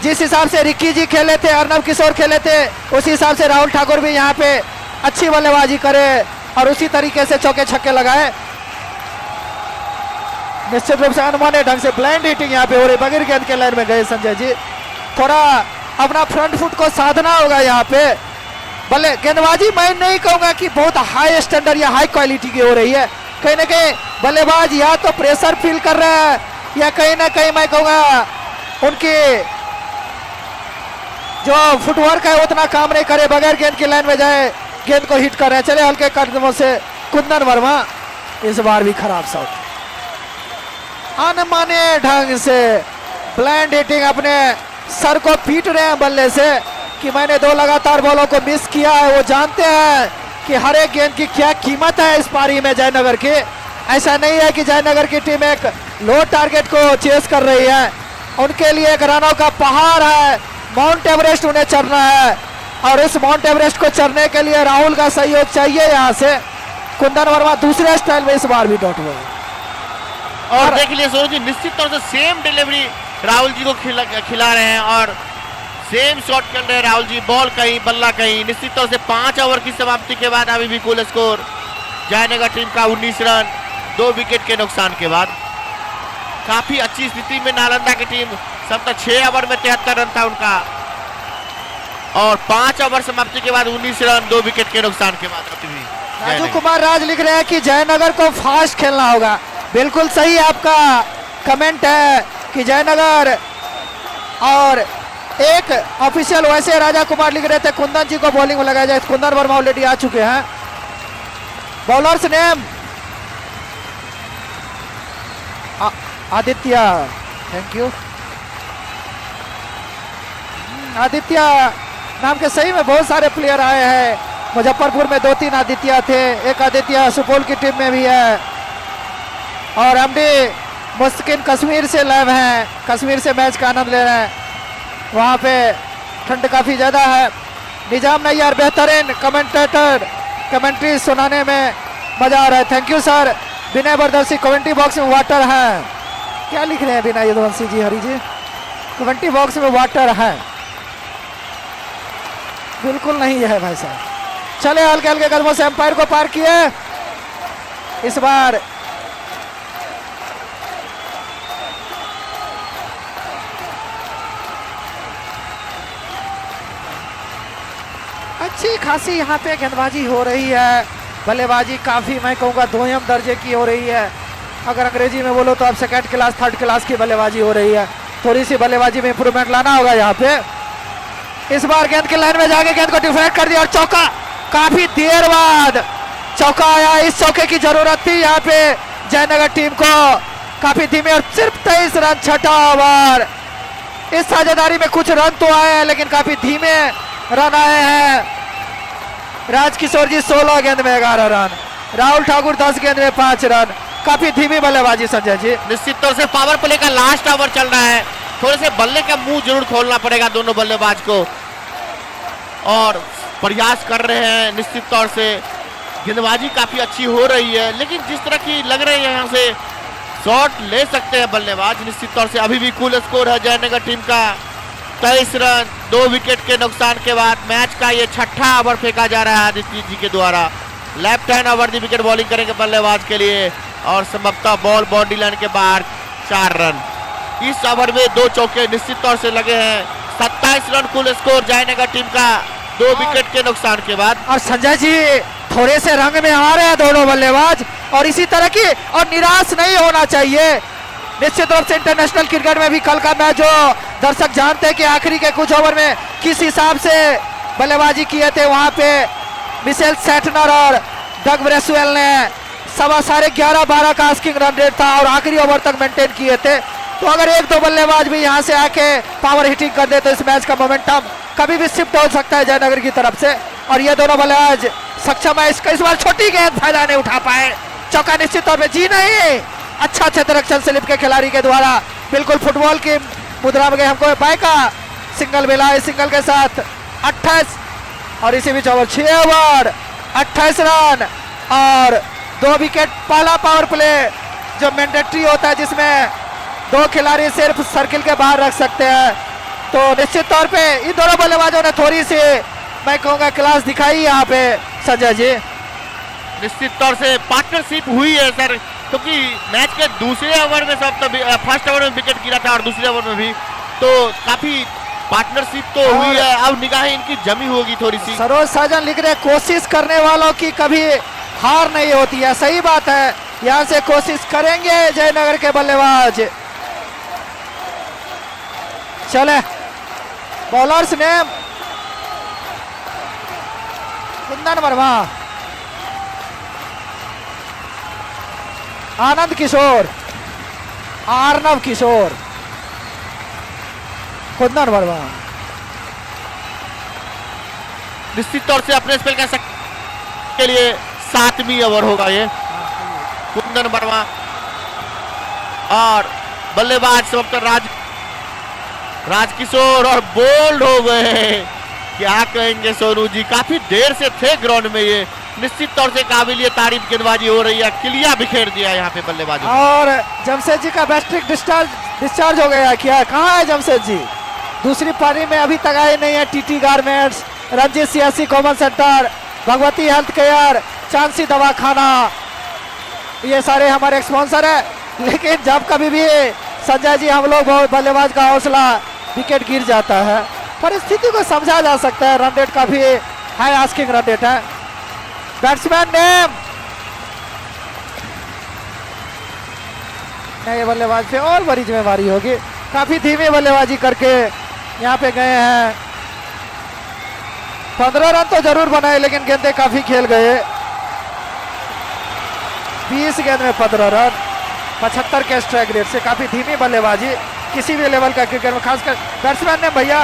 [SPEAKER 2] जिस हिसाब से रिक्की जी खेले थे, अर्नब किशोर खेले थे, उसी हिसाब से राहुल ठाकुर भी यहाँ पे अच्छी बल्लेबाजी करे और उसी तरीके से चौके छक्के लगाए। निश्चित रूप से अनमाने ढंग से ब्लाइंड हिटिंग यहाँ पे हो रही, बगैर गेंद के लाइन में गए संजय जी। थोड़ा अपना फ्रंट फुट को साधना होगा यहाँ पे। भले गेंदबाजी मैं नहीं कहूंगा कि बहुत हाई स्टैंडर्ड या हाई क्वालिटी की हो रही है, कहीं ना कहीं बल्लेबाज या तो प्रेशर फील कर रहा है या कहीं ना कहीं मैं कहूंगा उनकी जो फुटवर्क है उतना काम नहीं करे, बगैर गेंद की लाइन में जाए गेंद को हिट कर रहे हैं। चले हल्के कदमों से कुंदन वर्मा, इस बार भी खराब शॉट। अनमाने ढंग से ब्लाइंड हिटिंग, अपने सर को पीट रहे हैं बल्ले से कि मैंने 2 लगातार बॉलों को मिस किया है। वो जानते हैं कि हर एक गेंद की क्या कीमत है इस पारी में जयनगर की। ऐसा नहीं है कि जयनगर की टीम एक लो टारगेट को चेस कर रही है, उनके लिए एक रनों का पहाड़ है, माउंट एवरेस्ट उन्हें चढ़ना है और उस माउंट एवरेस्ट को चढ़ने के लिए राहुल का सहयोग चाहिए। यहाँ से कुंदन वर्मा दूसरे स्टाइल में इस बार भी डॉट हुए
[SPEAKER 1] और देख लिए सोनू जी निश्चित तौर से सेम डिलीवरी राहुल जी को खिला रहे हैं और सेम शॉट खेल रहे हैं राहुल जी। बॉल कहीं बल्ला कहीं। निश्चित तौर से 5 ओवर की समाप्ति के बाद अभी भी कुल स्कोर जयनगर टीम का 19 रन 2 विकेट के नुकसान के बाद। काफी अच्छी स्थिति में नालंदा की टीम, सब तक 6 ओवर में 73 रन था उनका और 5 ओवर समाप्ति के बाद 19 रन 2 विकेट के नुकसान के बाद।
[SPEAKER 2] राजू कुमार राज लिख रहे हैं कि जयनगर को फास्ट खेलना होगा। बिल्कुल सही आपका कमेंट है कि जयनगर, और एक ऑफिशियल वैसे राजा कुमार लिख रहे थे कुंदन जी को बॉलिंग में लगाया जाए। कुंदन वर्मा ऑलरेडी आ चुके हैं। Bowlers name Aditya, thank you. Aditya नाम के सही में बहुत सारे प्लेयर आए हैं। मुजफ्फरपुर में 2-3 आदित्य थे, एक आदित्य सुपौल की टीम में भी है और एमडी मुस्किन कश्मीर से लाइव हैं, कश्मीर से मैच का आनंद ले रहे हैं। वहाँ पे ठंड काफ़ी ज़्यादा है। निजाम नैयर बेहतरीन कमेंटेटर, कमेंट्री सुनाने में मज़ा आ रहा है, thank you sir. Vinay Bardarshi commentary box में वाटर है, क्या लिख रहे हैं विनय यदुवंशी जी, हरी जी? कमेंट्री बॉक्स में वाटर है, बिल्कुल नहीं है भाई साहब। चले हल्के हल्के कदमों से एम्पायर को पार किए। इस बार अच्छी खासी यहाँ पे गेंदबाजी हो रही है। बल्लेबाजी काफ़ी मैं कहूँगा दोयम दर्जे की हो रही है। अगर अंग्रेजी में बोलो तो अब सेकंड क्लास थर्ड क्लास की बल्लेबाजी हो रही है। थोड़ी सी बल्लेबाजी में इंप्रूवमेंट लाना होगा यहाँ पे। इस बार गेंद की लाइन में जाके गेंद को डिफेक्ट कर दिया और चौका, काफी देर बाद चौका आया। इस चौके की जरूरत थी यहाँ पे जयनगर टीम को। काफी धीमे और सिर्फ 23 रन, छठा ओवर। इस साझेदारी में कुछ रन तो आए हैं लेकिन काफी धीमे रन आए हैं। राजकिशोर जी 16 गेंद में 11 रन, राहुल ठाकुर 10 गेंद में 5 रन। काफी धीमी बल्लेबाजी संजय जी।
[SPEAKER 1] निश्चित तौर से पावर प्ले का लास्ट ओवर चल रहा है, थोड़े से बल्ले का मुंह जरूर खोलना पड़ेगा दोनों बल्लेबाज को, और प्रयास कर रहे हैं। निश्चित तौर से गेंदबाजी काफी अच्छी हो रही है, लेकिन जिस तरह की लग रही है यहाँ से शॉट ले सकते हैं बल्लेबाज। निश्चित तौर से अभी भी कूल स्कोर है जयनगर टीम का 23 रन, 2 विकेट के नुकसान के बाद मैच का ये छठा ओवर फेंका जा रहा है आदित्य जी के द्वारा। Left hand over the wicket bowling करेंगे बल्लेबाज के लिए, और संभवतः बॉल बाउंड्री लाइन के बाहर 4 रन। इस ओवर में 2 चौके निश्चित तौर से लगे हैं। 27 रन कुल स्कोर जयनगर टीम का 2 विकेट के नुकसान के बाद।
[SPEAKER 2] और संजय जी थोड़े से रंग में आ रहे हैं दोनों बल्लेबाज, और इसी तरह की, और निराश नहीं होना चाहिए। निश्चित रूप से इंटरनेशनल क्रिकेट में भी कल का मैच जो दर्शक जानते हैं कि आखिरी के कुछ ओवर में किस हिसाब से बल्लेबाजी किए थे, वहां पे मिशेल सेटनर और डग ब्रेसवेल ने 11.5-12 का आस्किंग रन रेट था और आखिरी ओवर तक मेंटेन किए थे। तो अगर 1-2 बल्लेबाज भी यहां से आके पावर हिटिंग कर दे तो इस मैच का मोमेंटम कभी भी शिफ्ट हो सकता है जयनगर की तरफ से। और ये दोनों बल्लेबाज सक्षम है। इस बार छोटी गेंद फायदा नहीं उठा पाए, चौका निश्चित तौर पे जी नहीं। अच्छा क्षेत्ररक्षण स्लिप के खिलाड़ी के द्वारा बिल्कुल फुटबॉल की मुद्रा में गए। हमको बाय का सिंगल मिला है, सिंगल के साथ 28, और इसी बीच ओवर 6 ओवर 28 रन और 2 विकेट। पहला पावर प्ले जो मैंडेटरी होता है जिसमें 2 खिलाड़ी सिर्फ सर्किल के बाहर रख सकते हैं, तो निश्चित तौर पे इन दोनों बल्लेबाजों ने थोड़ी सी, मैं कहूँगा, क्लास दिखाई यहाँ पे संजय जी।
[SPEAKER 1] निश्चित तौर से पार्टनरशिप हुई है सर, क्योंकि मैच के दूसरे ओवर में सब फर्स्ट ओवर में विकेट गिरा था और दूसरे ओवर में भी, तो काफी पार्टनरशिप तो हुई है। अब निगाहें इनकी जमी होगी थोड़ी सी।
[SPEAKER 2] सरोज साजन लिख रहे, कोशिश करने वालों की कभी हार नहीं होती है। सही बात है, यहाँ से कोशिश करेंगे जयनगर के बल्लेबाज। चले बॉलर्स नेम कुंदन वर्मा, आनंद किशोर, आर्नव किशोर, कुंदन वर्मा।
[SPEAKER 1] निश्चित तौर से अपने स्पेल के लिए 7वीं ओवर होगा ये। कुंदन वर्मा और बल्लेबाज समाप्त राजकिशोर, और बोल्ड हो गए। क्या कहेंगे सोनू जी, काफी देर से थे ग्राउंड में ये। निश्चित तौर से काबिलियत तारीफ गेंदबाजी हो रही है, किलिया बिखेर दिया यहाँ पे बल्लेबाजों।
[SPEAKER 2] और जमशेद जी का बैट्रिक डिस्चार्ज हो गया क्या? कहाँ है जमशेद जी? दूसरी पारी में अभी तक आए नहीं है। टीटी गारमेंट्स, रंजीत सियासी common centre, Bhagwati health care, chancy दवाखाना, ये सारे हमारे स्पॉन्सर है। लेकिन जब कभी भी संजय जी हम लोग बल्लेबाज का हौसला विकेट गिर जाता है, परिस्थिति को समझा जा सकता है। रन रेट काफी हाई आस्किंग रन रेट है। बैट्समैन नेम नए बल्लेबाज पे और बड़ी जिम्मेवारी होगी। काफी धीमी बल्लेबाजी करके यहाँ पे गए हैं। 15 रन तो जरूर बनाए, लेकिन गेंदे काफी खेल गए। 20 गेंद में 15 रन, 75 के स्ट्राइक रेट से। काफी धीमी बल्लेबाजी किसी भी लेवल का क्रिकेट में, खासकर बैट्समैन ने भैया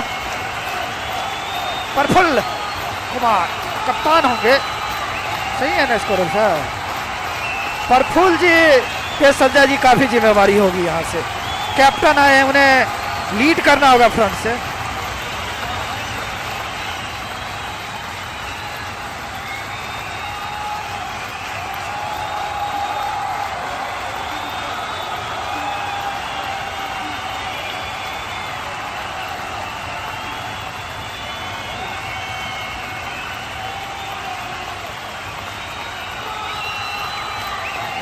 [SPEAKER 2] प्रफुल्ल कुमार कप्तान होंगे। सही है ना स्कोर सर? प्रफुल्ल जी के संजय जी काफी जिम्मेवारी होगी। यहाँ से कैप्टन आए हैं, उन्हें लीड करना होगा फ्रंट से।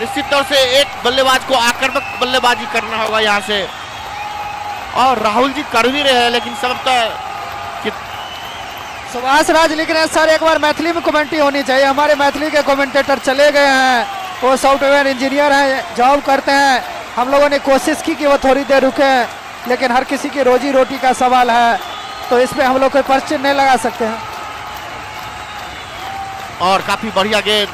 [SPEAKER 1] निश्चित तौर से एक बल्लेबाज को आक्रामक बल्लेबाजी करना होगा यहाँ से, और राहुल जी कर भी रहे हैं, लेकिन सबका
[SPEAKER 2] सुभाष राज लिख रहे हैं सर एक बार मैथिली में कमेंट्री होनी चाहिए। हमारे मैथिली के कमेंटेटर चले गए हैं, वो सॉफ्टवेयर इंजीनियर हैं, जॉब करते हैं। हम लोगों ने कोशिश की कि वो थोड़ी देर रुके, लेकिन हर किसी की रोजी रोटी का सवाल है। तो इस पे हम लोग कोई पर्ची नहीं लगा सकते हैं।
[SPEAKER 1] और काफी बढ़िया गेंद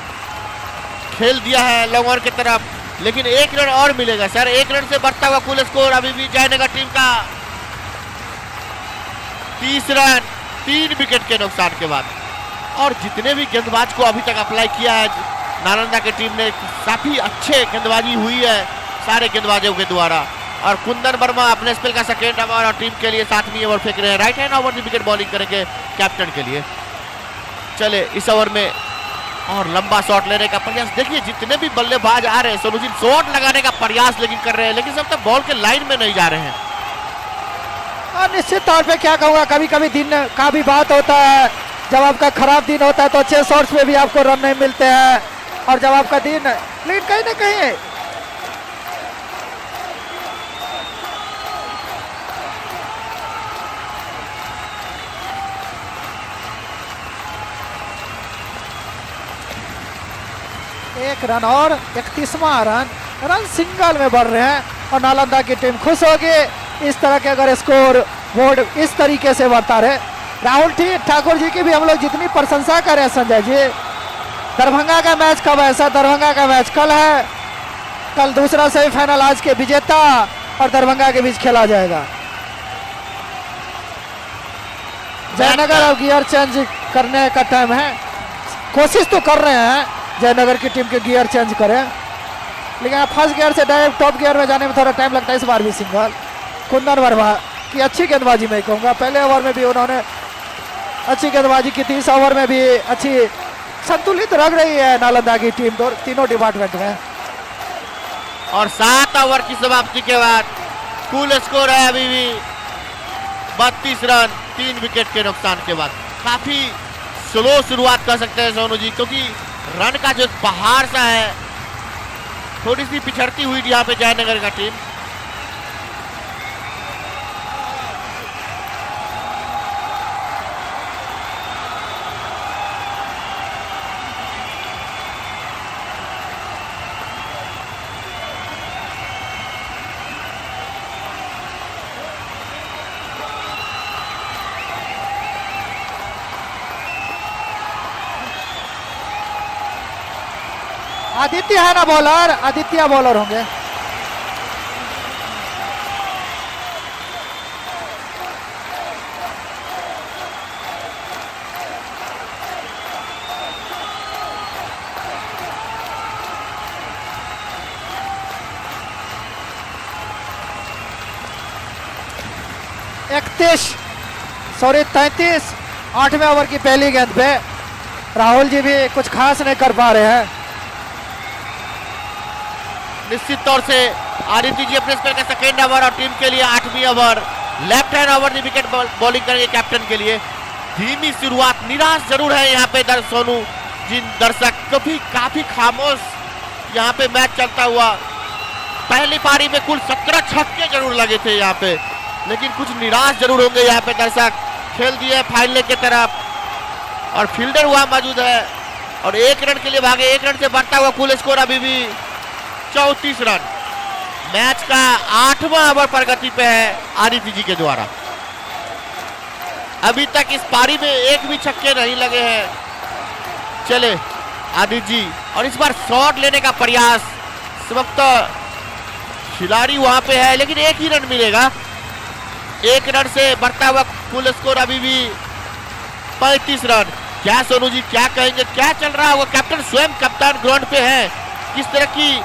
[SPEAKER 1] खेल दिया है लॉन्ग ऑन की तरफ, लेकिन 1 रन और मिलेगा सर। 1 रन से बढ़ता हुआ कुल स्कोर अभी भी जयनगर टीम का 30 रन 3 विकेट के नुकसान के बाद। और जितने भी गेंदबाज को अभी तक अप्लाई किया है नालंदा की टीम ने, काफी अच्छे गेंदबाजी हुई है सारे गेंदबाजों के द्वारा। और कुंदन वर्मा अपने स्पेल का सेकेंड ओवर और टीम के लिए 7वीं ओवर फेंक रहे हैं। राइट हैंड ओवर की विकेट बॉलिंग करेंगे कैप्टन के लिए। चले इस ओवर में और लंबा शॉट लेने का प्रयास। देखिए जितने भी बल्लेबाज आ रहे हैं सोनू जी, शॉट लगाने का प्रयास लेकिन कर रहे हैं, लेकिन सब तक बॉल के लाइन में नहीं जा रहे हैं।
[SPEAKER 2] और निश्चित तौर पे क्या कहूँगा, कभी कभी दिन का भी बात होता है। जब आपका खराब दिन होता है तो अच्छे शॉट्स पे भी आपको रन नहीं मिलते हैं, और जब आपका दिन, लेकिन कहीं ना कहीं एक रन और 31वां रन सिंगल में बढ़ रहे हैं और नालंदा की टीम खुश होगी। इस तरह के अगर स्कोर बोर्ड इस तरीके से बढ़ता रहे। राहुल ठाकुर जी की भी हम लोग जितनी प्रशंसा करें संजय जी, दरभंगा का मैच कब है सर? दरभंगा का मैच कल है। कल दूसरा सेमीफाइनल आज के विजेता और दरभंगा के बीच खेला जाएगा। जयनगर अब गियर चेंज करने का टाइम है। कोशिश तो कर रहे हैं जयनगर की टीम के गियर चेंज करें, लेकिन फर्स्ट गियर से डायरेक्ट टॉप गियर में जाने में थोड़ा टाइम लगता है। इस बार भी सिंगल कुंदन वर्मा की अच्छी गेंदबाजी मैं कहूँगा। पहले ओवर में भी उन्होंने अच्छी गेंदबाजी की थी, इस ओवर में भी अच्छी संतुलित लग रही है नालंदा की टीम तीनों डिपार्टमेंट में।
[SPEAKER 1] और 7 ओवर की समाप्ति के बाद कुल स्कोर है अभी भी 32 रन 3 विकेट के नुकसान के बाद। काफी स्लो शुरुआत कर सकते हैं सोनू जी, क्योंकि रन का जो पहाड़ सा है थोड़ी सी पिछड़ती हुई यहाँ पे जयनगर का टीम।
[SPEAKER 2] आदित्य है ना बॉलर, आदित्य बॉलर होंगे। इकतीस 33 8वें ओवर की पहली गेंद पे राहुल जी भी कुछ खास नहीं कर पा रहे हैं।
[SPEAKER 1] निश्चित तौर से आदित्य जी अपने स्पेल का सेकेंड ओवर और टीम के लिए 8वीं ओवर लेफ्ट हैंड ओवर की विकेट बॉलिंग करेंगे कैप्टन के लिए। धीमी शुरुआत, निराश जरूर है यहाँ पे सोनू जी दर्शक, क्योंकि काफी खामोश यहाँ पे मैच चलता हुआ। पहली पारी में कुल 17 छक्के जरूर लगे थे यहाँ पे, लेकिन कुछ निराश जरूर होंगे यहाँ पे दर्शक। खेल दिए फाइनल की तरफ और फील्डर हुआ मौजूद है और 1 रन के लिए भागे। 1 रन से बढ़ता हुआ कुल स्कोर अभी भी 34 रन। मैच का 8वां ओवर प्रगति पे है आदित्य जी के द्वारा। अभी तक इस पारी में एक भी छक्के नहीं लगे हैं। चले आदित्य जी, और इस बार शॉट लेने का प्रयास। इस वक्त खिलाड़ी वहां पे है, लेकिन 1 ही रन मिलेगा। 1 रन से बढ़ता हुआ कुल स्कोर अभी भी 35 रन। क्या सोनू जी क्या कहेंगे, क्या चल रहा है? वो कैप्टन स्वयं कप्तान ग्राउंड पे है, किस तरह की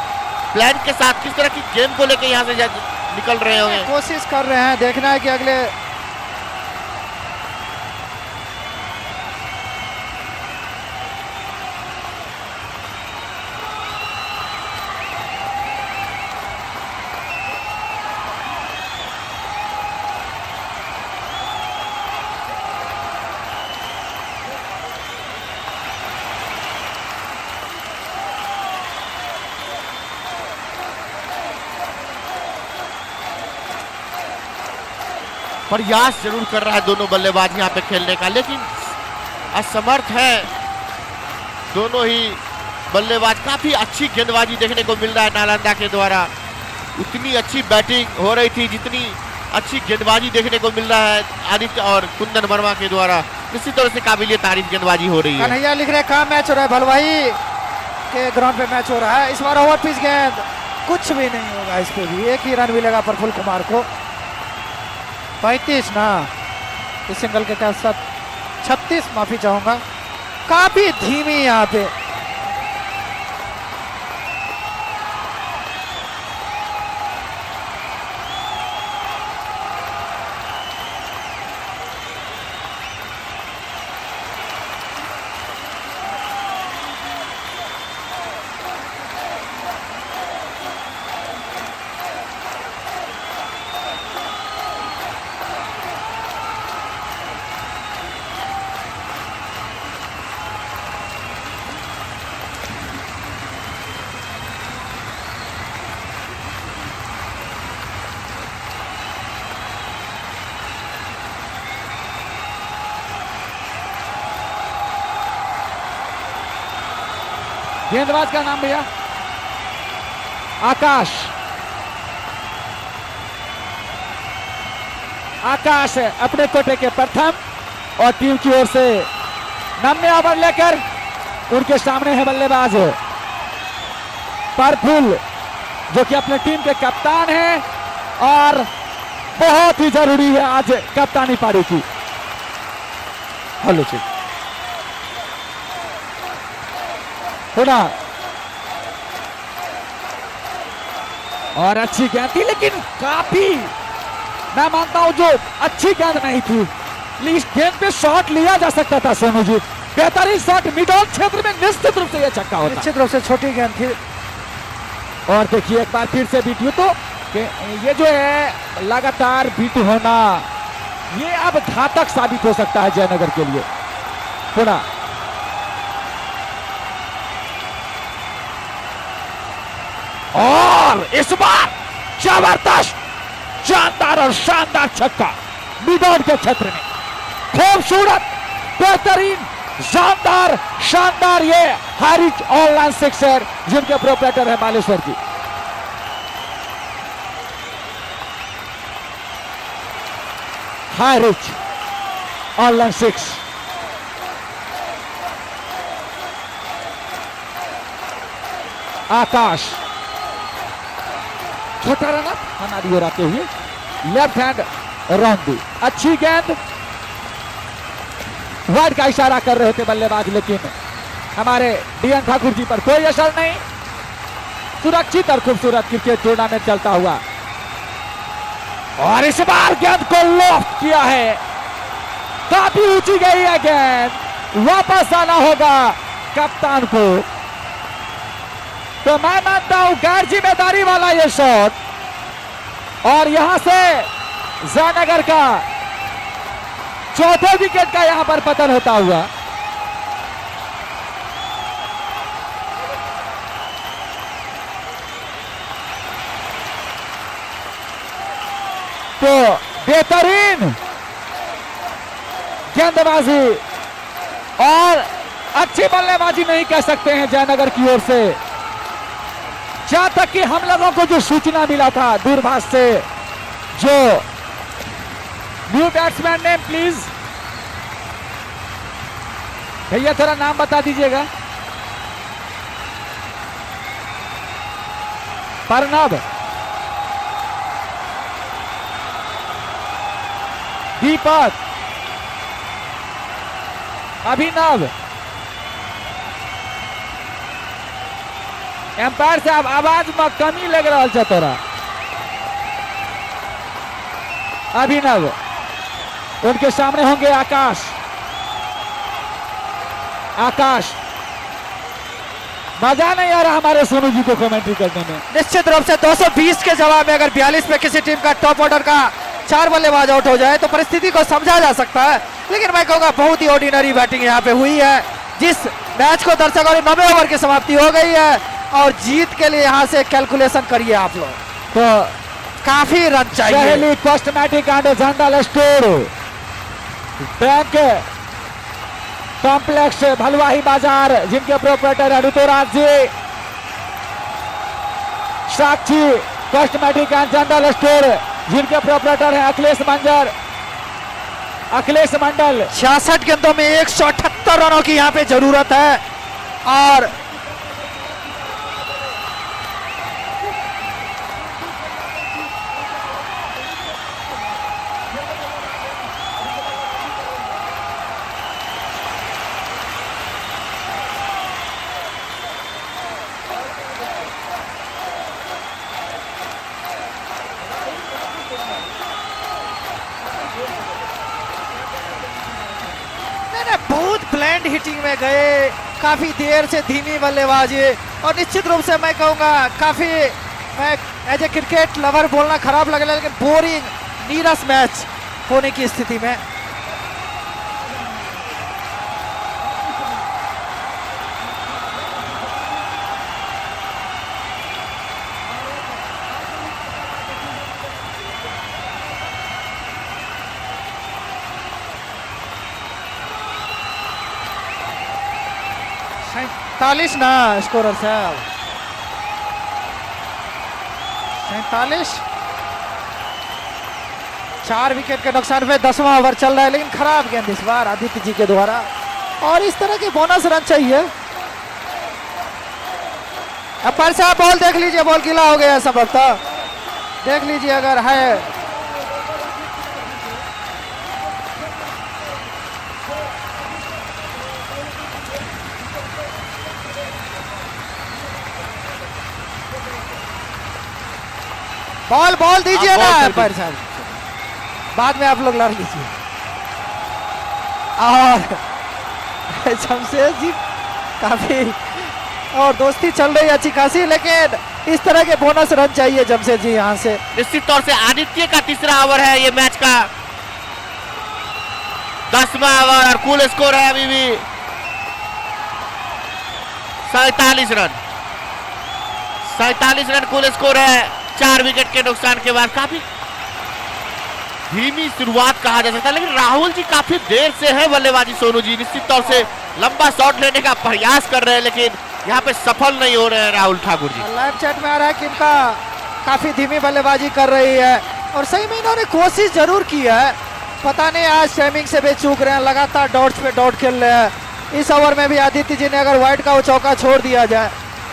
[SPEAKER 1] प्लान के साथ, किस तरह की गेम को लेकर यहाँ से निकल रहे होंगे?
[SPEAKER 2] कोशिश कर रहे हैं, देखना है कि अगले
[SPEAKER 1] प्रयास जरूर कर रहा है दोनों बल्लेबाज यहाँ पे खेलने का, लेकिन असमर्थ है दोनों ही बल्लेबाज। काफी अच्छी गेंदबाजी देखने को मिल रहा है नालंदा के द्वारा। उतनी अच्छी बैटिंग हो रही थी जितनी अच्छी गेंदबाजी देखने को मिल रहा है आदित्य और कुंदन वर्मा के द्वारा। निश्चित तौर से काबिलिय तारीफ गेंदबाजी हो रही है।
[SPEAKER 2] कन्हैया लिख रहे कहाँ मैच हो रहा है, भलवाई के ग्राउंड पे मैच हो रहा है। इस बार ओवर पिच गेंद, कुछ भी नहीं होगा इस पे भी। एक ही रन मिलेगा प्रफुल्ल कुमार को। 35 ना, इस सिंगल के साथ 36, माफी चाहूंगा। काफी धीमी यहाँ पे। गेंदबाज का नाम भैया आकाश। आकाश अपने कोटे के प्रथम और टीम की ओर से 90 ओवर लेकर उनके सामने है बल्लेबाज प्रफुल्ल, जो कि अपने टीम के कप्तान हैं और बहुत ही जरूरी है आज कप्तानी पारी की। हेलो जी होना, और अच्छी गेंद थी लेकिन काफी, मैं मानता हूं जो अच्छी गेंद नहीं थी। इस गेंद पे शॉट लिया जा सकता था सोनू जी, बेहतरीन शॉट मिड ऑन क्षेत्र में निश्चित रूप से यह छक्का होता। निश्चित रूप से छोटी गेंद थी। और देखिए एक बार फिर से बीट हुई, तो ये जो है लगातार बीट होना, ये अब घातक साबित हो सकता है जयनगर के लिए। पुनः और इस बार जबरदस्त शानदार और शानदार छक्का मिडॉन के क्षेत्र में, खूबसूरत, बेहतरीन, शानदार शानदार ये हारिज ऑनलाइन सिक्सर, जिनके प्रोप्राइटर है बालेश्वर जी। हारिज ऑनलाइन सिक्स, आकाश छोटा रन हमारी ओर आते हुए लेफ्ट हैंड राउंड, अच्छी गेंद, वाइड का इशारा कर रहे थे बल्लेबाज, लेकिन हमारे डीएन ठाकुर जी पर कोई असर नहीं। सुरक्षित और खूबसूरत क्रिकेट टूर्नामेंट चलता हुआ, और इस बार गेंद को लॉफ्ट किया है, काफी ऊंची गई है गेंद, वापस आना होगा कप्तान को। तो मैं मानता हूं गैर जिम्मेदारी वाला ये शॉट, और यहां से जयनगर का चौथे विकेट का यहां पर पतन होता हुआ। तो बेहतरीन गेंदबाजी और अच्छी बल्लेबाजी नहीं कह सकते हैं जयनगर की ओर से, जहां तक कि हम लोगों को जो सूचना मिला था दूरभाष से, जो न्यू बैट्समैन नेम प्लीज भैया थोड़ा नाम बता दीजिएगा। प्रणव, दीपक, अभिनव, एम्पायर साहब आवाज में कमी लग रहा है तोरा। अभिनव, उनके सामने होंगे आकाश। आकाश, मजा नहीं आ रहा हमारे सोनू जी को कमेंट्री करने में। निश्चित रूप से 220 के जवाब में अगर 42 पे किसी टीम का टॉप ऑर्डर का 4 बल्लेबाज आउट हो जाए तो परिस्थिति को समझा जा सकता है, लेकिन मैं कहूंगा बहुत ही ऑर्डिनरी बैटिंग यहाँ पे हुई है। जिस मैच को दर्शकों ने 90 ओवर की समाप्ति हो गई है, और जीत के लिए यहाँ से कैलकुलेशन करिए आप लोग, तो काफी रन चाहिए। पहली cosmetic and general store bank complex Bhalwahi बाजार, जिनके प्रोप्राइटर है Rituraj ji. Sakshi cosmetic and general store
[SPEAKER 3] जिनके प्रोपरेटर हैं अखिलेश मंडल।
[SPEAKER 2] 66 गेंदों में 178 रनों की यहाँ पे जरूरत है और बहुत ब्लैंड हिटिंग में गए, काफी देर से धीमी बल्लेबाजी और निश्चित रूप से मैं कहूंगा काफी, मैं एज ए क्रिकेट लवर बोलना खराब लग रहा है लेकिन बोरिंग नीरस मैच होने की स्थिति में। सैतालीस ना स्कोरर साहब, 47, 4 विकेट के नुकसान पे 10वां ओवर चल रहा है लेकिन खराब गेंद इस बार आदित्य जी के द्वारा और इस तरह के बोनस रन चाहिए। अपर साहब बॉल देख लीजिए, बॉल गीला हो गया है संभवतः, देख लीजिए अगर है। बॉल दीजिए ना अपर साहब, बाद में आप लोग लड़ लीजिए। और जमशेद जी काफी और दोस्ती चल रही है अच्छी खासी, लेकिन इस तरह के बोनस रन चाहिए जमशेद जी यहाँ से।
[SPEAKER 1] निश्चित तौर से आदित्य का तीसरा ओवर है ये मैच का, 10वां ओवर और कुल स्कोर है अभी भी 47 रन। 47 रन कुल स्कोर है 4 विकेट के नुकसान के बाद। काफी धीमी शुरुआत कहा जा सकता है लेकिन राहुल जी काफी देर से है बल्लेबाजी। सोनू जी निश्चित तौर से लंबा शॉट लेने का प्रयास कर रहे हैं लेकिन यहाँ पे सफल नहीं हो रहे हैं राहुल ठाकुर जी।
[SPEAKER 2] लाइव चैट में आ रहा है कि इनका काफी धीमी बल्लेबाजी कर रही है और सही में इन्होंने कोशिश जरूर की है, पता नहीं आज टाइमिंग से भी चूक रहे हैं, लगातार डॉट्स पे डॉट खेल रहे हैं। इस ओवर में भी आदित्य जी ने अगर वाइड का वो चौका छोड़ दिया जाए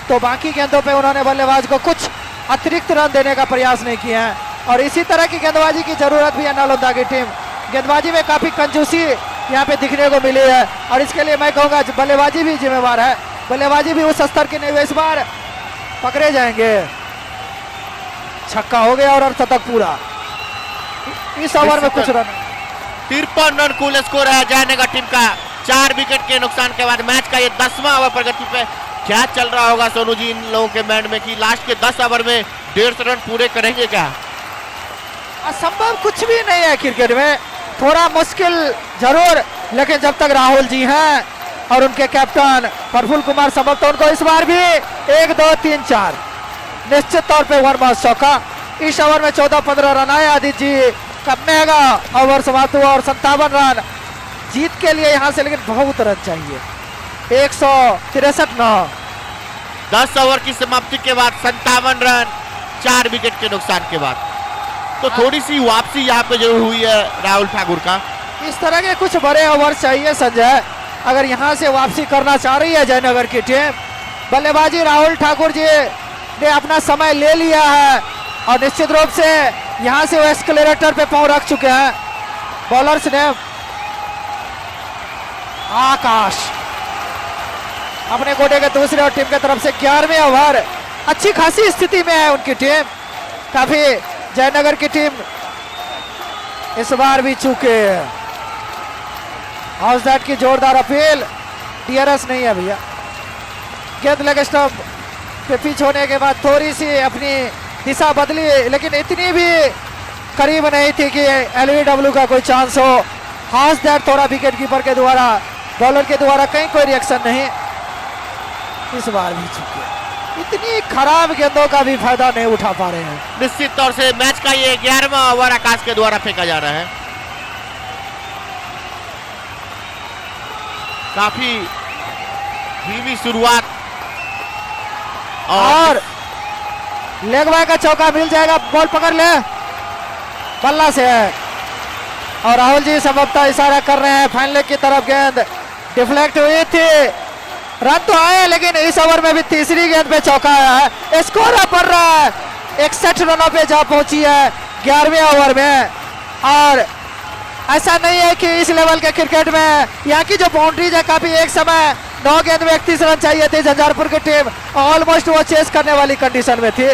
[SPEAKER 2] तो बाकी गेंदों पे उन्होंने बल्लेबाज को कुछ अतिरिक्त रन देने का प्रयास नहीं किया है और इसी तरह की गेंदबाजी की जरूरत भी है नालंदा की टीम। गेंदबाजी में काफी कंजूसी यहाँ पे दिखने को मिली है और इसके लिए मैं कहूँगा बल्लेबाजी भी जिम्मेवार है, बल्लेबाजी भी उस स्तर की नहीं, इस बार पकड़े जाएंगे। छक्का हो गया और शतक पूरा इस ओवर में कुछ रन।
[SPEAKER 1] 53 रन कुल स्कोर है जयनगर टीम का 4 विकेट के नुकसान के बाद। मैच का ये 10वां ओवर प्रगति पे क्या चल रहा होगा सोनू जी इन लोगों के मैंड में कि लास्ट के 10 ओवर में 150 रन पूरे करेंगे क्या?
[SPEAKER 2] असंभव कुछ भी नहीं है क्रिकेट में, थोड़ा मुश्किल जरूर, लेकिन जब तक राहुल जी हैं और उनके कैप्टन प्रफुल्ल कुमार संभव तो उनको इस बार भी 1 2 3 4 निश्चित तौर पे वन मास चौका। इस ओवर में 14-15 रन आए आदित्य जी का महंगा ओवर समाप्त हुआ और 57 रन जीत के लिए यहाँ से, लेकिन बहुत रन चाहिए। 163 न
[SPEAKER 1] 10 ओवर की समाप्ति के बाद 57 रन 4 विकेट के नुकसान के बाद, तो थोड़ी सी वापसी यहाँ पे जरूर हुई है राहुल ठाकुर का।
[SPEAKER 2] इस तरह के कुछ बड़े ओवर चाहिए संजय, अगर यहाँ से वापसी करना चाह रही है जयनगर की टीम। बल्लेबाजी राहुल ठाकुर जी ने अपना समय ले लिया है और निश्चित रूप से यहाँ से वो एस्केलेटर पे पांव रख चुके हैं। बॉलर्स ने आकाश अपने कोटे के दूसरे और टीम की तरफ से 11वें ओवर, अच्छी खासी स्थिति में है उनकी टीम। काफी जयनगर की टीम इस बार भी चूके। हाउस दैट की जोरदार अपील, डीआरएस नहीं है भैया। गेंद लेग स्टंप पे पिच होने के बाद थोड़ी सी अपनी दिशा बदली, लेकिन इतनी भी करीब नहीं थी कि एलबीडब्ल्यू का कोई चांस हो। हाउस दैट थोड़ा विकेट कीपर के द्वारा, बॉलर के द्वारा कहीं कोई रिएक्शन नहीं, इस बार भी चुके। इतनी खराब गेंदों का भी फायदा नहीं उठा पा रहे हैं।
[SPEAKER 1] निश्चित तौर से मैच का ये 11वां ओवर आकाश के द्वारा फेंका जा रहा है। काफी धीमी शुरुआत
[SPEAKER 2] और लेग बाय का चौका मिल जाएगा, बॉल पकड़ ले बल्ला से है और राहुल जी संभवतः इशारा कर रहे हैं फाइनल की तरफ। गेंद डिफ्लेक्ट हुई थी, रन तो आए लेकिन इस ओवर में भी तीसरी गेंद पे चौका आया है। स्कोर अब बढ़ रहा है, 61 रनों पे जा पहुंची है 11वें ओवर में। और ऐसा नहीं है कि इस लेवल के क्रिकेट में यहाँ की जो बाउंड्रीज है काफी, एक समय 9 गेंद में 31 रन चाहिए थे झंझारपुर की टीम, ऑलमोस्ट वो चेस करने वाली कंडीशन में थी।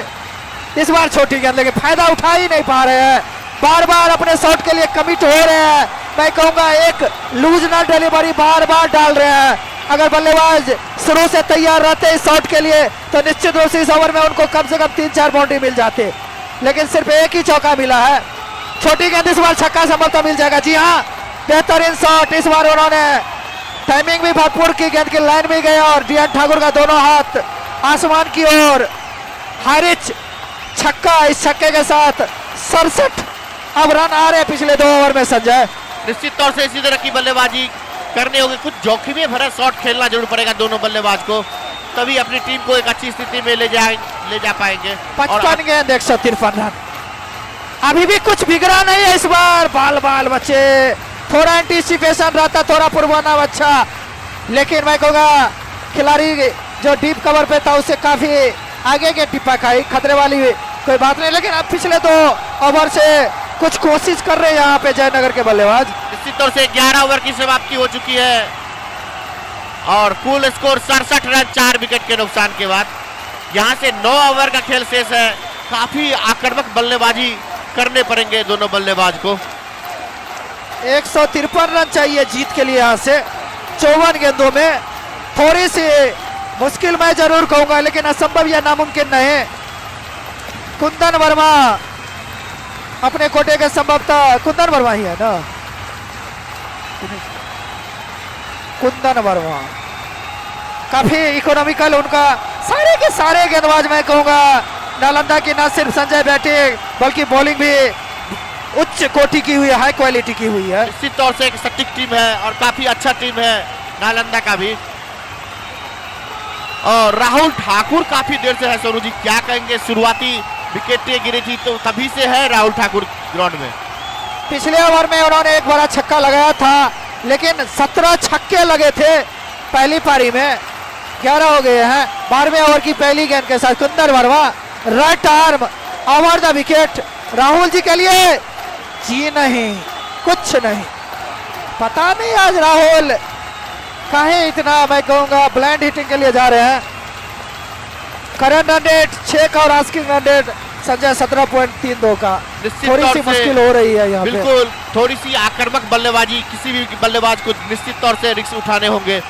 [SPEAKER 2] इस बार छोटी गेंद लेकिन फायदा उठा ही नहीं पा रहे हैं, बार बार अपने शॉट के लिए कमिट हो रहे हैं। मैं कहूंगा एक लूज नॉट डिलीवरी बार बार डाल रहे हैं। अगर बल्लेबाज शुरू से तैयार रहते इस शॉट के लिए तो निश्चित रूप से इस ओवर में उनको कम से कम 3-4 बाउंड्री मिल जाते, लेकिन सिर्फ एक ही चौका मिला है। छोटी गेंद इस बार छक्का संभवतः मिल जाएगा। जी हाँ, बेहतरीन शॉट इस बार उन्होंने, टाइमिंग भी भरपूर की, गेंद की लाइन भी गया और डीएन ठाकुर का दोनों हाथ आसमान की ओर, हारिच छक्का। इस छक्के के साथ 67 अब रन आ रहे पिछले 2 ओवर में। संजय
[SPEAKER 1] निश्चित तौर से इसी तरह की बल्लेबाजी करने होगी, कुछ जोखिम भरा शॉट खेलना जरूर पड़ेगा दोनों बल्लेबाज को, तभी अपनी टीम को एक अच्छी स्थिति में ले जा पाएंगे।
[SPEAKER 2] 55 गेंद 153 रन, अभी भी कुछ बिगड़ा नहीं है इस बार। बाल बच्चे, थोड़ा एंटीसिपेशन रहता, थोड़ा पूर्वानुमान अच्छा, लेकिन मैं कहूँगा खिलाड़ी जो डीप कवर पे था उससे काफी आगे के टिप्पा खाई, खतरे वाली कोई बात नहीं। लेकिन अब पिछले 2 ओवर से कुछ कोशिश कर रहे हैं यहाँ पे जयनगर के बल्लेबाज।
[SPEAKER 1] निश्चित तौर से 11 ओवर की समाप्ति हो चुकी है और कुल स्कोर 67 रन 4 विकेट के नुकसान के बाद। यहाँ से 9 ओवर का खेल शेष है, काफी आक्रामक बल्लेबाजी करने पड़ेंगे दोनों बल्लेबाज को।
[SPEAKER 2] 153 रन चाहिए जीत के लिए यहाँ से 54 गेंदों में। थोड़ी सी मुश्किल मैं जरूर कहूंगा, लेकिन असंभव या नामुमकिन नहीं। कुंदन वर्मा अपने कोटे के संभवतः, कुंदन वर्मा ही है ना, कुंदन वर्मा काफी इकोनॉमिकल, उनका सारे के सारे गेंदबाज मैं कहूंगा नालंदा की न सिर्फ संजय बैटिंग बल्कि बॉलिंग भी उच्च कोटि की हुई है, हाई क्वालिटी की हुई है।
[SPEAKER 1] निश्चित तौर से एक सटीक टीम है और काफी अच्छा टीम है नालंदा का भी। और राहुल ठाकुर काफी देर से है सोनू जी, क्या कहेंगे? शुरुआती विकेटें गिरी थी तो तभी से है राहुल ठाकुर ग्राउंड में।
[SPEAKER 2] पिछले ओवर में उन्होंने एक बड़ा छक्का लगाया था, लेकिन 17 छक्के लगे थे पहली पारी में, 11 हो गए हैं 12वें ओवर की पहली गेंद के साथ। Kundan Verma right arm over the wicket Rahul ji के लिए। जी नहीं, कुछ नहीं, पता नहीं आज राहुल काहे इतना मैं कहूंगा ब्लाइंड हिटिंग के लिए जा रहे हैं। करंट रन रेट 6 और आस्किंग रन रेट संजय 17.32 का, थोड़ी सी मुश्किल हो रही है यहाँ पे।
[SPEAKER 1] बिल्कुल, थोड़ी सी आक्रामक बल्लेबाजी, किसी भी बल्लेबाज को निश्चित तौर से रिस्क उठाने होंगे,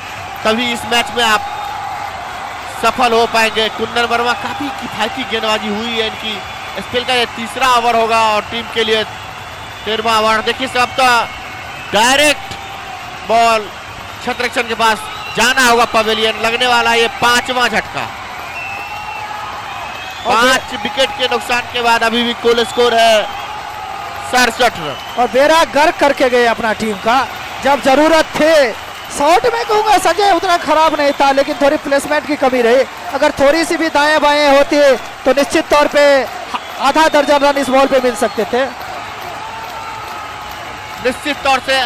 [SPEAKER 1] तभी इस मैच में आप सफल हो पाएंगे। कुंदन वर्मा काफी किफायती गेंदबाजी हुई है इनकी। स्पेल का ये 3रा ओवर होगा और टीम के लिए 13वां ओवर। देखिए सब तो डायरेक्ट बॉल छत्रक्षण के पास जाना होगा पवेलियन, लगने वाला ये 5वां झटका। 5 विकेट के नुकसान के बाद अभी भी कुल स्कोर है 67 रन।
[SPEAKER 2] और बेड़ा गर्क करके गए अपना टीम का, जब जरूरत थे। शॉट में कहूंगा संजय उतना खराब नहीं था, लेकिन थोड़ी प्लेसमेंट की कमी रही। अगर थोड़ी सी भी दाएं बाएं होती तो निश्चित तौर पे आधा दर्जन रन इस बॉल पे मिल सकते थे।
[SPEAKER 1] निश्चित तौर से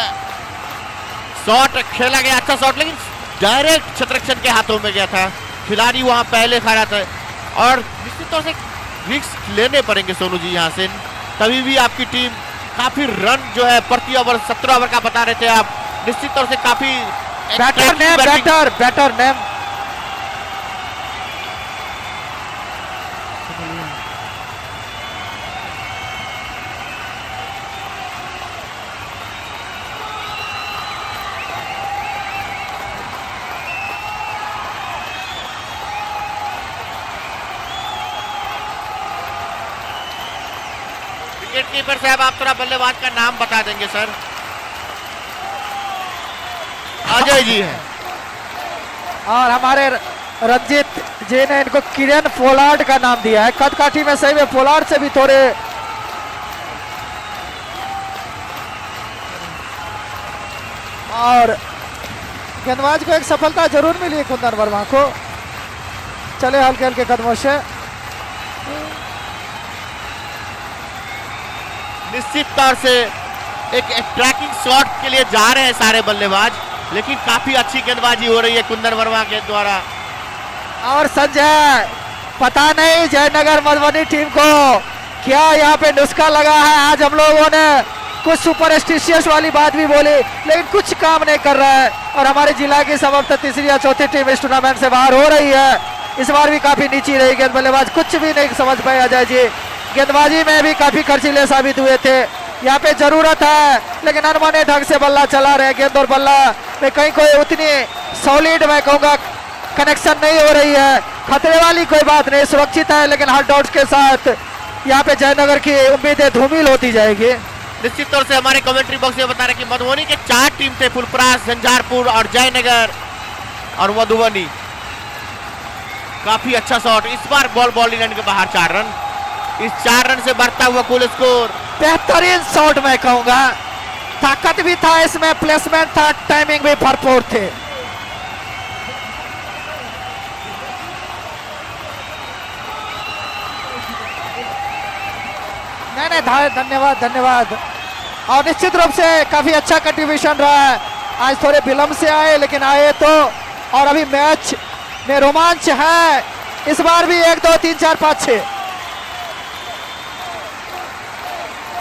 [SPEAKER 1] शॉट खेला गया, अच्छा शॉट, लेकिन डायरेक्ट छत्रक्षण के हाथों में गया था। खिलाड़ी वहां पहले खड़ा था और निश्चित तौर से रिस्क लेने पड़ेंगे सोनू जी यहाँ से, तभी भी आपकी टीम काफी रन जो है प्रति ओवर 17 ओवर का बता रहे थे आप, निश्चित तौर से काफी
[SPEAKER 2] बैटर नेम
[SPEAKER 1] विकेट कीपर साहब आप थोड़ा बल्लेबाज का नाम बता देंगे सर? अजय जी हैं
[SPEAKER 2] और हमारे रंजीत जी ने इनको किरण पोलार्ड का नाम दिया है। कदकाठी में सही में पोलार्ड से भी थोड़े और गेंदबाज को एक सफलता जरूर मिली कुंदन वर्मा को, चले हल्के हल्के कदमों से।
[SPEAKER 1] निश्चित तौर से एक ट्रैकिंग शॉट के लिए जा रहे हैं सारे बल्लेबाज, लेकिन काफी अच्छी गेंदबाजी हो रही है कुंदन वर्मा के द्वारा।
[SPEAKER 2] और संजय, पता नहीं जयनगर मधुबनी टीम को क्या यहाँ पे नुस्खा लगा है। आज हम लोगों ने कुछ सुपरस्टिशियस वाली बात भी बोली, लेकिन कुछ काम नहीं कर रहा है और हमारे जिला की संभवतः तीसरी या चौथी टीम इस टूर्नामेंट से बाहर हो रही है। इस बार भी काफी नीची रही गेंद बल्लेबाज, कुछ भी नहीं समझ पाए अजय जी। गेंदबाजी में भी काफी खर्चीले साबित हुए थे। यहाँ पे जरूरत है, लेकिन अनमने ढंग से बल्ला चला रहे। गेंद और बल्ला में कहीं कोई उतनी सॉलिड मैं कहूँगा कनेक्शन नहीं हो रही है। खतरे वाली कोई बात नहीं, सुरक्षित है, लेकिन हर डॉट्स के साथ यहाँ पे जयनगर की उम्मीदें धूमिल होती जाएगी।
[SPEAKER 1] निश्चित तौर से हमारे कमेंट्री बॉक्स में बता रहे कि मधुबनी के 4 टीम थे, फुलपरास, झंझारपुर और जयनगर और मधुबनी। काफी अच्छा शॉट, इस बार बॉल बॉलिंग लाइन के बाहर 4 रन। इस 4 रन से बढ़ता हुआ कुल स्कोर।
[SPEAKER 2] बेहतरीन शॉट मैं कहूंगा, ताकत भी था इसमें, प्लेसमेंट था, टाइमिंग भी भरपूर थे। नहीं, धन्यवाद धन्यवाद। और निश्चित रूप से काफी अच्छा कंट्रीब्यूशन रहा है। आज थोड़े विलंब से आए, लेकिन आए तो, और अभी मैच में रोमांच है। इस बार भी 1 2 3 4 5 6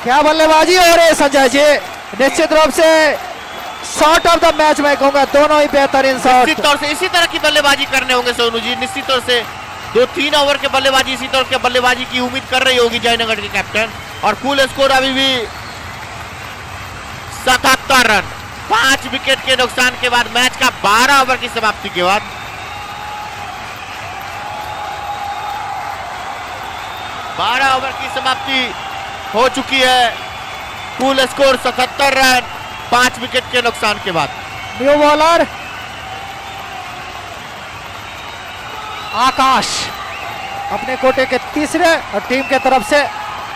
[SPEAKER 2] क्या बल्लेबाजी हो रही है संजय जी। निश्चित रूप से शॉट ऑफ द मैच मैं कहूंगा, दोनों ही बेहतरीन शॉट।
[SPEAKER 1] निश्चित तौर से इसी तरह की बल्लेबाजी करने होंगे सोनू जी। निश्चित तौर से 2-3 ओवर के बल्लेबाजी, इसी तरह के बल्लेबाजी की उम्मीद कर रही होगी जयनगर के कैप्टन। और कुल स्कोर अभी भी 77 रन, 5 विकेट के नुकसान के बाद मैच का 12 ओवर की समाप्ति के बाद। बारह ओवर की समाप्ति हो चुकी है। कुल स्कोर 77 रन, 5 विकेट के नुकसान के बाद।
[SPEAKER 2] न्यू बॉलर आकाश अपने कोटे के तीसरे और टीम के तरफ से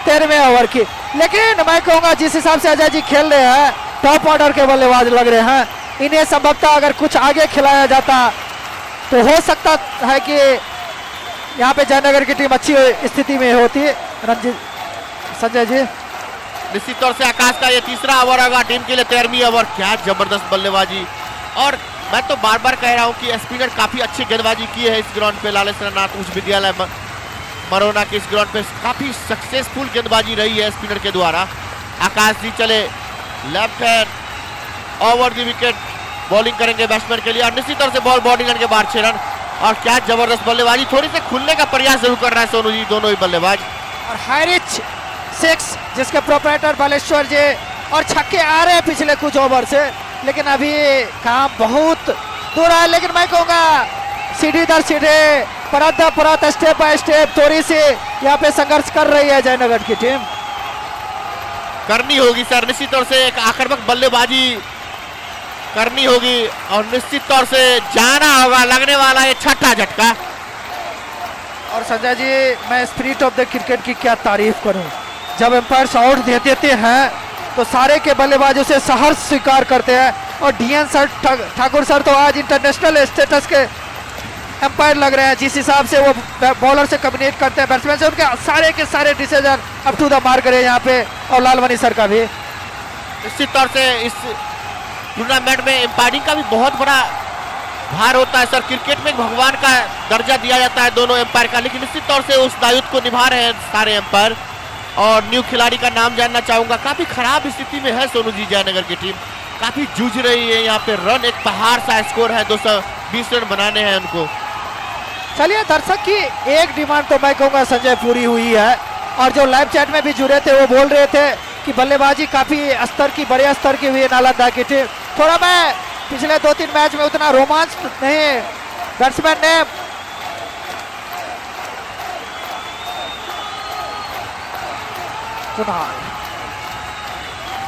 [SPEAKER 2] 13वें ओवर की। लेकिन मैं कहूंगा जिस हिसाब से अजय जी खेल रहे हैं, टॉप ऑर्डर के बल्लेबाज लग रहे हैं। इन्हें संभवतः अगर कुछ आगे खिलाया जाता तो हो सकता है कि यहाँ पे जयनगर की टीम अच्छी स्थिति में होती। रंजीत संजय जी,
[SPEAKER 1] निश्चित तौर से आकाश का ये तीसरा ओवर होगा टीम के लिए, 13वीं ओवर। क्या जबरदस्त बल्लेबाजी। और मैं तो बार बार कह रहा हूँ कि स्पिनर काफी अच्छी गेंदबाजी की है इस ग्राउंड पे। लालेश्वरनाथ उच्च विद्यालय मरोना के इस ग्राउंड पे काफी सक्सेसफुल गेंदबाजी रही है स्पिनर के द्वारा। आकाश जी चले left hand over the wicket, bowling करेंगे बैट्समैन के लिए। और निश्चित तौर से बॉल बॉलिंग के बाद 6 रन। और क्या जबरदस्त बल्लेबाजी, थोड़ी से खुलने का प्रयास जरूर कर रहा है सोनू जी दोनों ही बल्लेबाज।
[SPEAKER 2] और हाईरिच 6 जिसके प्रोपराइटर बालेश्वर जी, और छक्के आ रहे हैं पिछले कुछ ओवर से, लेकिन अभी काम बहुत दूर है। लेकिन मैं कहूँगा सीढ़ी दर सीढ़ी, परत दर परत, स्टेप बाय स्टेप थोड़ी सी यहाँ पे संघर्ष कर रही है जयनगर की टीम।
[SPEAKER 1] करनी होगी सर, निश्चित तौर से एक आक्रामक बल्लेबाजी करनी होगी और निश्चित तौर से जाना होगा, लगने वाला है 6ठा झटका।
[SPEAKER 2] और संजय जी, मैं स्पिरिट ऑफ द क्रिकेट की क्या तारीफ करूं। जब एम्पायर आउट दे देते हैं तो सारे के बल्लेबाज उसे सहर्ष स्वीकार करते हैं। और डीएन सर ठाकुर सर तो आज इंटरनेशनल स्टेटस के एम्पायर लग रहे हैं। जिस हिसाब से वो बॉलर से कम्युनिकेट करते हैं, बैट्समैन से, उनके सारे के सारे decision up to the mark रहे यहाँ पे। और लालमणि सर का भी
[SPEAKER 1] निश्चित तौर से इस टूर्नामेंट में एम्पायरिंग का भी बहुत बड़ा भार होता है सर। क्रिकेट में भगवान का दर्जा दिया जाता है दोनों एम्पायर का, लेकिन निश्चित तौर से उस दायित्व को निभा रहे हैं सारे एम्पायर। और न्यू खिलाड़ी का नाम जानना चाहूंगा, काफी खराब स्थिति में है सोनू जी जयनगर की टीम, काफी जूझ रही है यहाँ पे। रन एक पहाड़ सा स्कोर है, 220 रन बनाने हैं उनको।
[SPEAKER 2] चलिए, दर्शक की एक डिमांड तो मैं कहूँगा संजय पूरी हुई है। और जो लाइव चैट में भी जुड़े थे वो बोल रहे थे कि बल्लेबाजी काफी स्तर की, बड़े स्तर की हुई है नालंदा की टीम। थोड़ा मैं पिछले 2-3 मैच में उतना रोमांच नहीं बैट्समैन ने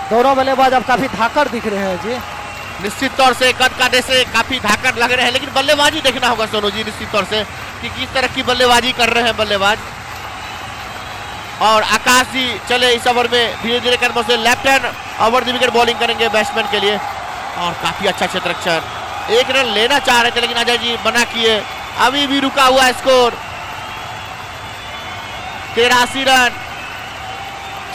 [SPEAKER 2] दोनों बल्लेबाज अब काफी धाकड़ दिख रहे हैं जी।
[SPEAKER 1] निश्चित तौर से कद काटे से काफी धाकड़ लग रहे हैं, लेकिन बल्लेबाजी देखना होगा सोनू जी निश्चित तौर से कि किस तरह की बल्लेबाजी कर रहे हैं बल्लेबाज। और आकाश जी चले इस ओवर में धीरे धीरे कदमों से left hand over the wicket bowling करेंगे बैट्समैन के लिए। और काफी अच्छा क्षेत्ररक्षण, 1 रन लेना चाह रहे थे लेकिन अजय जी मना किए। अभी भी रुका हुआ स्कोर 83 रन,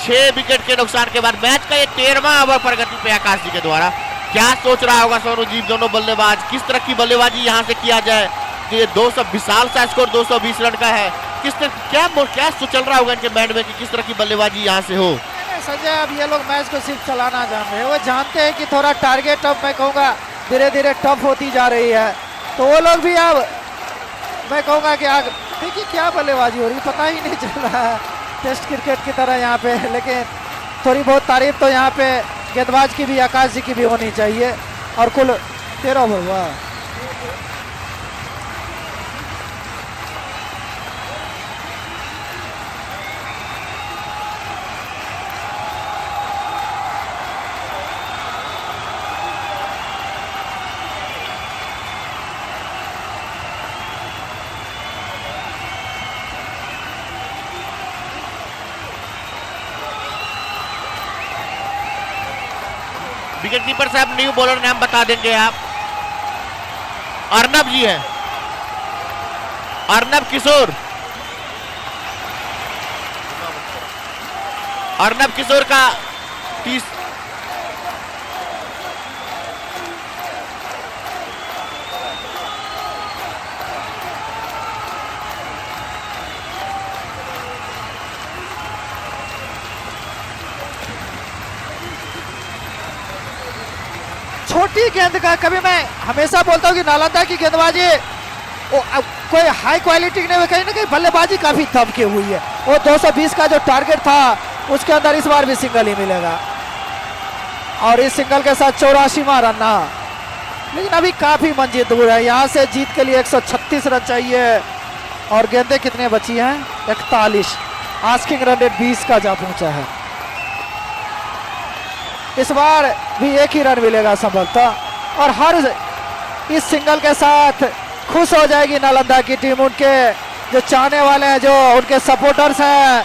[SPEAKER 1] 6 विकेट के नुकसान के बाद मैच का ये 13वां ओवर प्रगति पे आकाश जी के द्वारा। क्या सोच रहा होगा सोनू जी दोनों बल्लेबाज, किस तरह की बल्लेबाजी यहाँ से किया जाए। ये 200 विशाल सा स्कोर 220 रन का है, किस तरह क्या चल रहा होगा इनके बैंड में कि किस तरह की बल्लेबाजी यहाँ से हो।
[SPEAKER 2] संजय अब ये लोग मैच को सिर्फ चलाना जान रहे हैं, वो जानते हैं कि थोड़ा टारगेट अब मैं कहूँगा धीरे धीरे टफ होती जा रही है, तो वो लोग भी अब मैं कहूँगा कि आगे देखिए क्या बल्लेबाजी हो रही पता ही नहीं चल रहा है टेस्ट क्रिकेट की तरह यहाँ पे। लेकिन थोड़ी बहुत तारीफ तो यहाँ पे गेंदबाज की भी आकाश जी की भी होनी चाहिए। और कुल 13 ओवर हुआ।
[SPEAKER 1] विकेट कीपर साहब न्यू बॉलर नाम बता देंगे आप। अर्नब जी है, अर्नब किशोर। अर्नब किशोर का 30
[SPEAKER 2] छोटी गेंद का कभी मैं हमेशा बोलता हूँ कि नालंदा की गेंदबाजी कोई हाई क्वालिटी नहीं, कहीं ना कहीं बल्लेबाजी काफी दबके हुई है। वो 220 का जो टारगेट था उसके अंदर इस बार भी सिंगल ही मिलेगा और इस सिंगल के साथ 84वां रन। लेकिन अभी काफी मंजिल दूर है, यहाँ से जीत के लिए 136 रन चाहिए और गेंदें कितने बची हैं 41। आस्किंग रन रेट 20 का जा पहुंचा है। इस बार भी एक ही रन मिलेगा संभवतः और हर इस सिंगल के साथ खुश हो जाएगी नालंदा की टीम। उनके जो चाहने वाले हैं, जो उनके सपोर्टर्स हैं,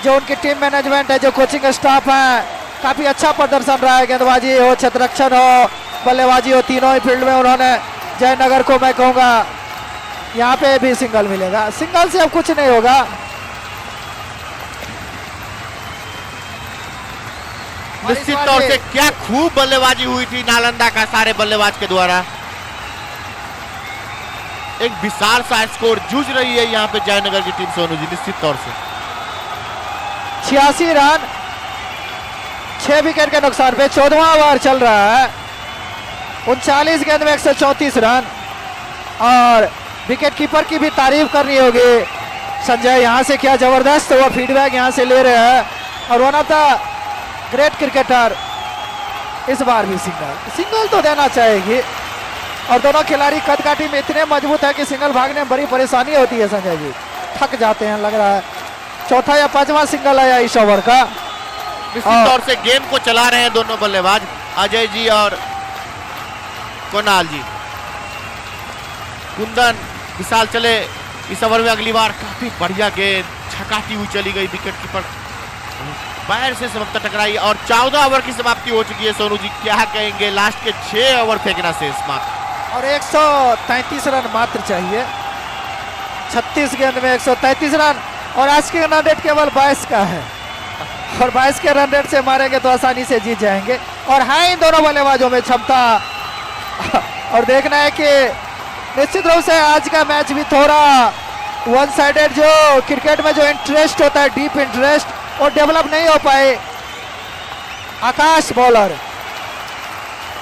[SPEAKER 2] जो उनकी टीम मैनेजमेंट है, जो कोचिंग स्टाफ है, काफी अच्छा प्रदर्शन रहा है। गेंदबाजी हो, क्षेत्ररक्षण हो, बल्लेबाजी हो, तीनों ही फील्ड में उन्होंने जयनगर को मैं कहूँगा यहाँ पे भी सिंगल मिलेगा। सिंगल से अब कुछ नहीं होगा।
[SPEAKER 1] निश्चित तौर से क्या खूब बल्लेबाजी हुई थी नालंदा का सारे बल्लेबाज के द्वारा। एक विशाल सा स्कोर जूझ रही है यहाँ पे जयनगर की टीम सोनू जी निश्चित तौर से।
[SPEAKER 2] 86 रन 6 विकेट के नुकसान पे 14वां ओवर चल रहा है। 39 गेंद में 134 रन और विकेट कीपर की भी तारीफ करनी होगी संजय। यहाँ से क्या जबरदस्त वो फीडबैक यहाँ से ले रहे हैं और one of the great cricketer. इस बार भी सिंगल तो देना चाहेगी और दोनों खिलाड़ी कद काठी में इतने मजबूत है कि सिंगल भागने में बड़ी परेशानी होती है संजय जी, थक जाते हैं लग रहा है। चौथा या पांचवा सिंगल आया इस ओवर का।
[SPEAKER 1] निश्चित तौर से गेम को चला रहे हैं दोनों बल्लेबाज अजय जी और कुणाल जी। कुंदन विशाल चले इस ओवर में, अगली बार काफी बढ़िया गेंद छकाती हुई चली गई, विकेट कीपर पैर से समाप्त टकराई और 14 ओवर की समाप्ति हो चुकी है। सोनू जी क्या कहेंगे, लास्ट के 6 ओवर फेंकना से समाप्त
[SPEAKER 2] और 133 रन मात्र चाहिए। 36 गेंद में 133 रन और आज के रन रेट केवल 22 का है और 22 के रन रेट से मारेंगे तो आसानी से जीत जाएंगे। और है इन दोनों बल्लेबाजों में क्षमता और देखना है कि निश्चित रूप से आज का मैच भी थोड़ा वन साइडेड, जो क्रिकेट में जो इंटरेस्ट होता है, डीप इंटरेस्ट, वो डेवलप नहीं हो पाए। आकाश बॉलर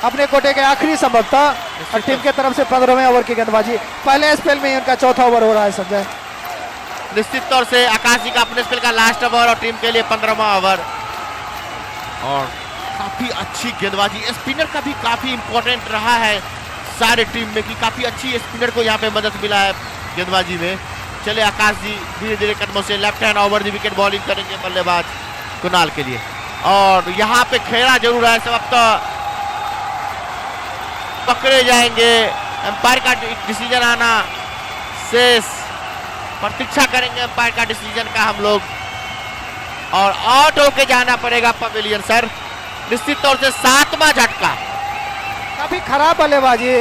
[SPEAKER 2] अपने कोटे के आखिरी संभवतः और टीम के तरफ से 15वें ओवर की गेंदबाजी। पहले स्पेल में ही उनका चौथा ओवर हो रहा है संजय।
[SPEAKER 1] निश्चित तौर से आकाश जी का अपने स्पेल का लास्ट ओवर और टीम के लिए 15वां ओवर और काफी अच्छी गेंदबाजी। स्पिनर का भी काफी इंपॉर्टेंट रहा है सारे टीम में कि काफी अच्छी स्पिनर को यहाँ पे मदद मिला है गेंदबाजी में। चले आकाश जी धीरे धीरे कदमों से left hand over the wicket bowling करेंगे बल्लेबाज कुणाल के लिए और यहाँ पे खेड़ा जरूर है, सब अब तो पकड़े जाएंगे। एम्पायर का डिसीजन आना शेष, प्रतीक्षा करेंगे एम्पायर का डिसीजन का हम लोग और आउट होके जाना पड़ेगा पवेलियन सर। निश्चित तौर से 7वां झटका।
[SPEAKER 2] काफी खराब बल्लेबाजी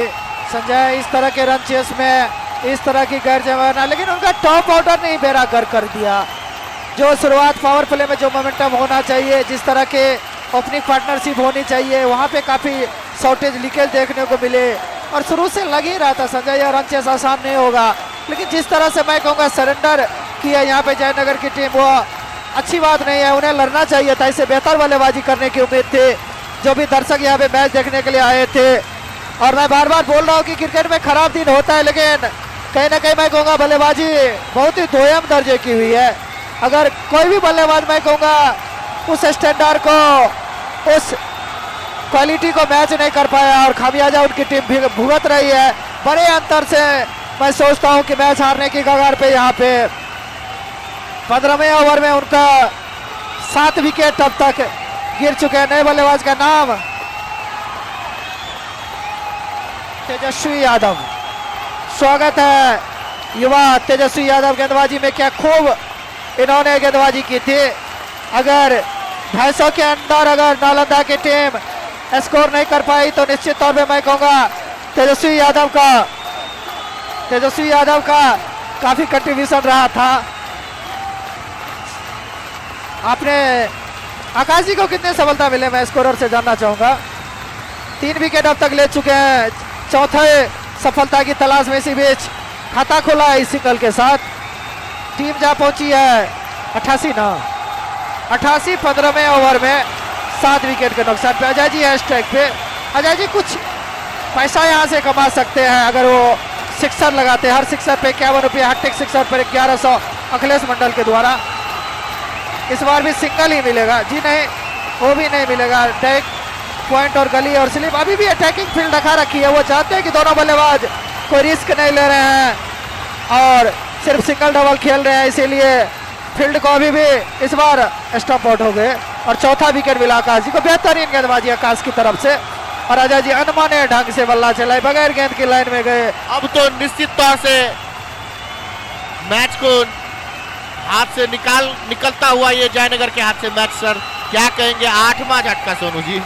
[SPEAKER 2] संजय इस तरह के रन चेस में, इस तरह की गैर जमाना, लेकिन उनका टॉप ऑर्डर नहीं बेरा कर दिया। जो शुरुआत पावर प्ले में जो मोमेंटम होना चाहिए, जिस तरह के ओपनिंग पार्टनरशिप होनी चाहिए, वहाँ पे काफ़ी शॉर्टेज लीकेज देखने को मिले और शुरू से लग ही रहा था संजय यह रन चेस आसान नहीं होगा, लेकिन जिस तरह से मैं कहूँगा सरेंडर किया यहाँ पे जयनगर की टीम, वो अच्छी बात नहीं है। उन्हें लड़ना चाहिए था, इससे बेहतर बल्लेबाजी करने की उम्मीद थी जो भी दर्शक यहाँ पे मैच देखने के लिए आए थे। और मैं बार बार बोल रहा हूँ कि क्रिकेट में खराब दिन होता है, लेकिन कहीं ना कहीं मैं कहूँगा बल्लेबाजी बहुत ही दोयम दर्जे की हुई है। अगर कोई भी बल्लेबाज मैं कहूँगा उस स्टैंडर्ड को, उस क्वालिटी को मैच नहीं कर पाया और खामियाजा उनकी टीम भी भुगत रही है बड़े अंतर से। मैं सोचता हूं कि मैच हारने की कगार पे यहाँ पे 15वें ओवर में उनका 7 विकेट अब तक गिर चुके हैं। नए बल्लेबाज का नाम तेजस्वी यादव। स्वागत है युवा तेजस्वी यादव। गेंदबाजी में क्या खूब इन्होंने गेंदबाजी की थी। अगर 250 के अंदर अगर नालंदा की टीम स्कोर नहीं कर पाई तो निश्चित तौर पे मैं कहूँगा तेजस्वी यादव का काफी कंट्रीब्यूशन रहा था। आपने आकाश जी को कितने सफलता मिले मैं स्कोरर से जानना चाहूंगा। 3 विकेट अब तक ले चुके हैं, चौथे सफलता की तलाश में इसी बीच खाता खोला है इस सिंगल के साथ। टीम जा पहुंची है 88 15वें ओवर में 7 विकेट के नुकसान पे। अजय जी है स्ट्राइक पे। अजय जी कुछ पैसा यहाँ से कमा सकते हैं अगर वो सिक्सर लगाते हैं। हर सिक्सर पे 51 रुपये, हैट्रिक सिक्सर पर 1100 अखिलेश मंडल के द्वारा। इस बार भी सिंगल ही मिलेगा जी, नहीं वो भी नहीं मिलेगा। डायरेक्ट पॉइंट और गली और स्लिप। अभी भी अटैकिंग फील्ड रखा रखी है, वो चाहते हैं कि दोनों बल्लेबाज कोई रिस्क नहीं ले रहे हैं और सिर्फ सिंगल डबल खेल रहे हैं, इसीलिए फील्ड को अभी भी इस बार स्टॉप आउट हो गए। और चौथा विकेट मिला आकाश जी को। बेहतरीन गेंदबाजी आकाश की तरफ से और अजय जी अनमाने ढंग से बल्ला चलाए, बगैर गेंद की लाइन में गए।
[SPEAKER 1] अब तो निश्चित तौर से मैच को हाथ से निकलता हुआ ये जयनगर के हाथ से मैच। सर क्या कहेंगे 8वां झटका सोनू जी,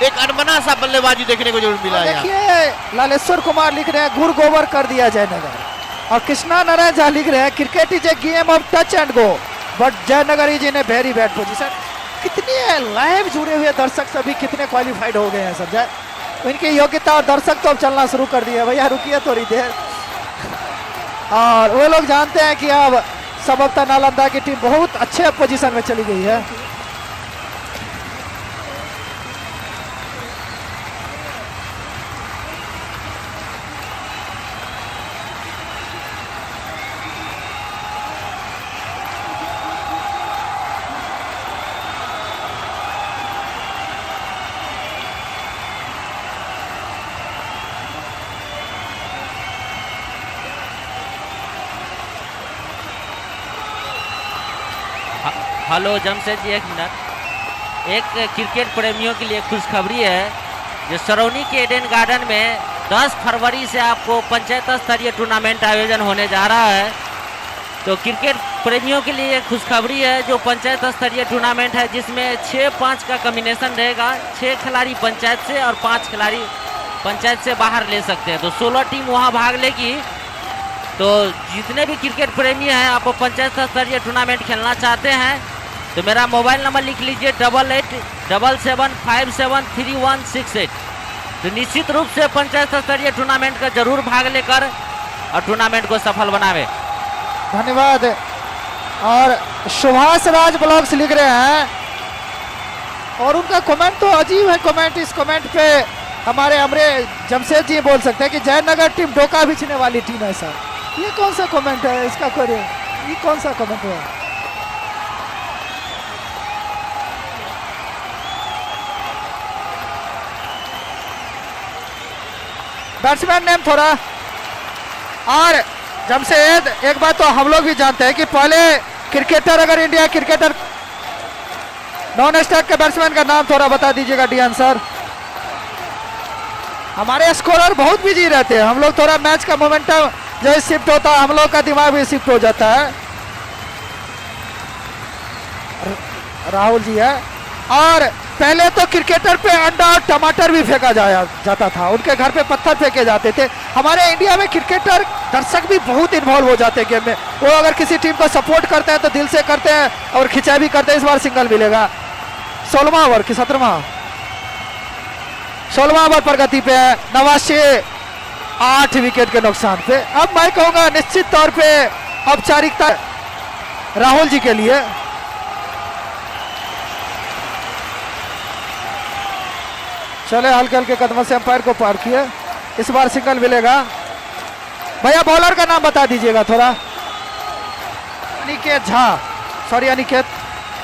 [SPEAKER 1] एक अनमना सा बल्लेबाजी देखने को जरूर मिला है।
[SPEAKER 2] देखिए लालेश्वर कुमार लिख रहे हैं गुड़ गोबर कर दिया जयनगर, और कृष्णा नारायण झा लिख रहे हैं cricket is a game of touch and go but Jaynagar is in a very bad position. कितने लाइव जुड़े हुए दर्शक सभी कितने क्वालिफाइड हो गए हैं संजय, इनकी योग्यता और दर्शक तो अब चलना शुरू कर दिया। भैया रुकिए थोड़ी देर। और वो लोग जानते हैं कि अब सबकता नालंदा की टीम बहुत अच्छे पोजीशन में चली गई है।
[SPEAKER 4] Hello Jamshed ji, 1 minute. एक क्रिकेट प्रेमियों के लिए खुशखबरी है, जो सरौनी के एडन गार्डन में 10 फरवरी से आपको पंचायत स्तरीय टूर्नामेंट आयोजन होने जा रहा है। तो क्रिकेट प्रेमियों के लिए खुशखबरी है, जो पंचायत स्तरीय टूर्नामेंट है जिसमें 6-5 का कॉम्बिनेशन रहेगा। 6 खिलाड़ी पंचायत से और 5 खिलाड़ी पंचायत से बाहर ले सकते हैं। तो 16 टीम वहाँ भाग लेगी। तो जितने भी क्रिकेट प्रेमी हैं, आप पंचायत स्तरीय टूर्नामेंट खेलना चाहते हैं तो मेरा मोबाइल नंबर लिख लीजिए 8877573168। तो निश्चित रूप से पंचायत स्तरीय टूर्नामेंट का जरूर भाग लेकर और टूर्नामेंट को सफल बनावे।
[SPEAKER 2] धन्यवाद। और सुभाष राज ब्लॉग्स लिख रहे हैं और उनका कमेंट तो अजीब है। कमेंट इस कमेंट पे हमारे हमरे जमशेद जी बोल सकते हैं कि जयनगर टीम डोका बिछने वाली टीम है। सर ये कौन सा कमेंट है, इसका कोई ये कौन सा कमेंट है? बैट्समैन नेम थोड़ा। और जमशेद एक बात तो हम लोग भी जानते हैं कि पहले क्रिकेटर, अगर इंडिया क्रिकेटर नॉन स्ट्राइक के बैट्समैन का नाम थोड़ा बता दीजिएगा डियान सर। हमारे स्कोरर बहुत बिजी रहते हैं, हम लोग थोड़ा मैच का मोमेंटम जो है शिफ्ट होता है, हम लोग का दिमाग भी शिफ्ट हो जाता है। राहुल जी है। और पहले तो क्रिकेटर पे अंडा और टमाटर भी फेंका जाता था, उनके घर पे पत्थर फेंके जाते थे। हमारे इंडिया में क्रिकेटर दर्शक भी बहुत इन्वॉल्व हो जाते हैं गेम में। वो अगर किसी टीम को सपोर्ट करते हैं तो दिल से करते हैं और खिंचाई भी करते हैं। इस बार सिंगल मिलेगा। 16वां ओवर की 17वां 16वां ओवर प्रगति पे है। नवाशी 8 विकेट के नुकसान पे। अब मैं कहूंगा निश्चित तौर पे औपचारिकता राहुल जी के लिए। चले हल्के हल्के कदमों से अंपायर को पार किए। इस बार सिंगल मिलेगा। भैया बॉलर का नाम बता दीजिएगा थोड़ा। अनिकेत झा, सॉरी अनिकेत,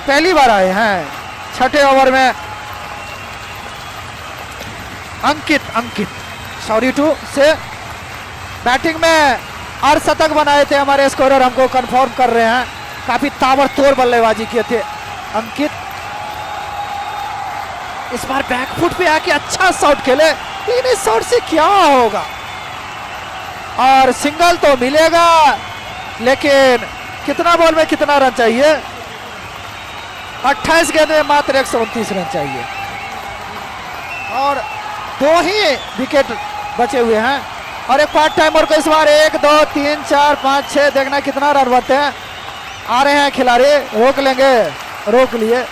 [SPEAKER 2] पहली बार आए हैं 6ठे ओवर में। अंकित सॉरी टू से बैटिंग में अर्धशतक बनाए थे हमारे स्कोरर, हमको कंफर्म कर रहे हैं। काफी ताबड़तोड़ बल्लेबाजी किए थे अंकित। इस बार बैकफुट पे आके अच्छा शॉट खेले, लेकिन इस शॉट से क्या होगा। और सिंगल तो मिलेगा, लेकिन कितना बॉल में कितना रन चाहिए? 28 गेंद में मात्र 129 रन चाहिए और 2 ही विकेट बचे हुए हैं। और एक पार्ट टाइमर को इस बार 1 2 3 4 5 6 देखना कितना रन बनते हैं। आ रहे हैं खिलाड़ी, रोक लेंगे, रोक लिए।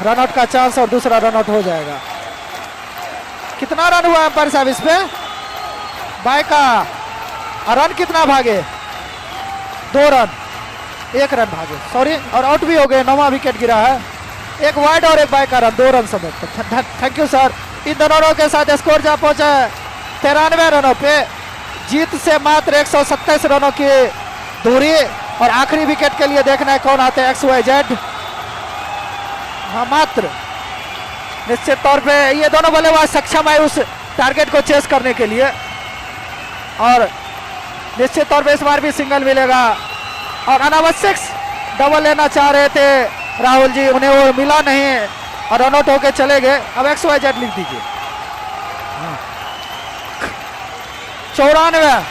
[SPEAKER 2] रनआउट का चांस और दूसरा रनआउट हो जाएगा। कितना रन हुआ अंपायर साहब इस पे? बाय का रन कितना भागे? 2 रन, 1 रन भागे, सॉरी, और आउट भी हो गए। 9वां विकेट गिरा है। 1 वाइड और 1 बाय का रन, 2 रन समेत। Thank you sir. इन दोनों के साथ स्कोर जा पहुंचा 93 रनों पे। जीत से मात्र 127 रनों की दूरी। और आखिरी विकेट के लिए देखना है कौन आते हैं। XYZ हाँ, मात्र निश्चित तौर पे ये दोनों बल्लेबाज सक्षम है उस टारगेट को चेस करने के लिए। और निश्चित तौर पे इस बार भी सिंगल मिलेगा। और अनावश्यक डबल लेना चाह रहे थे राहुल जी, उन्हें वो मिला नहीं और रनआउट होके चले गए। अब XYZ लिख दीजिए। 94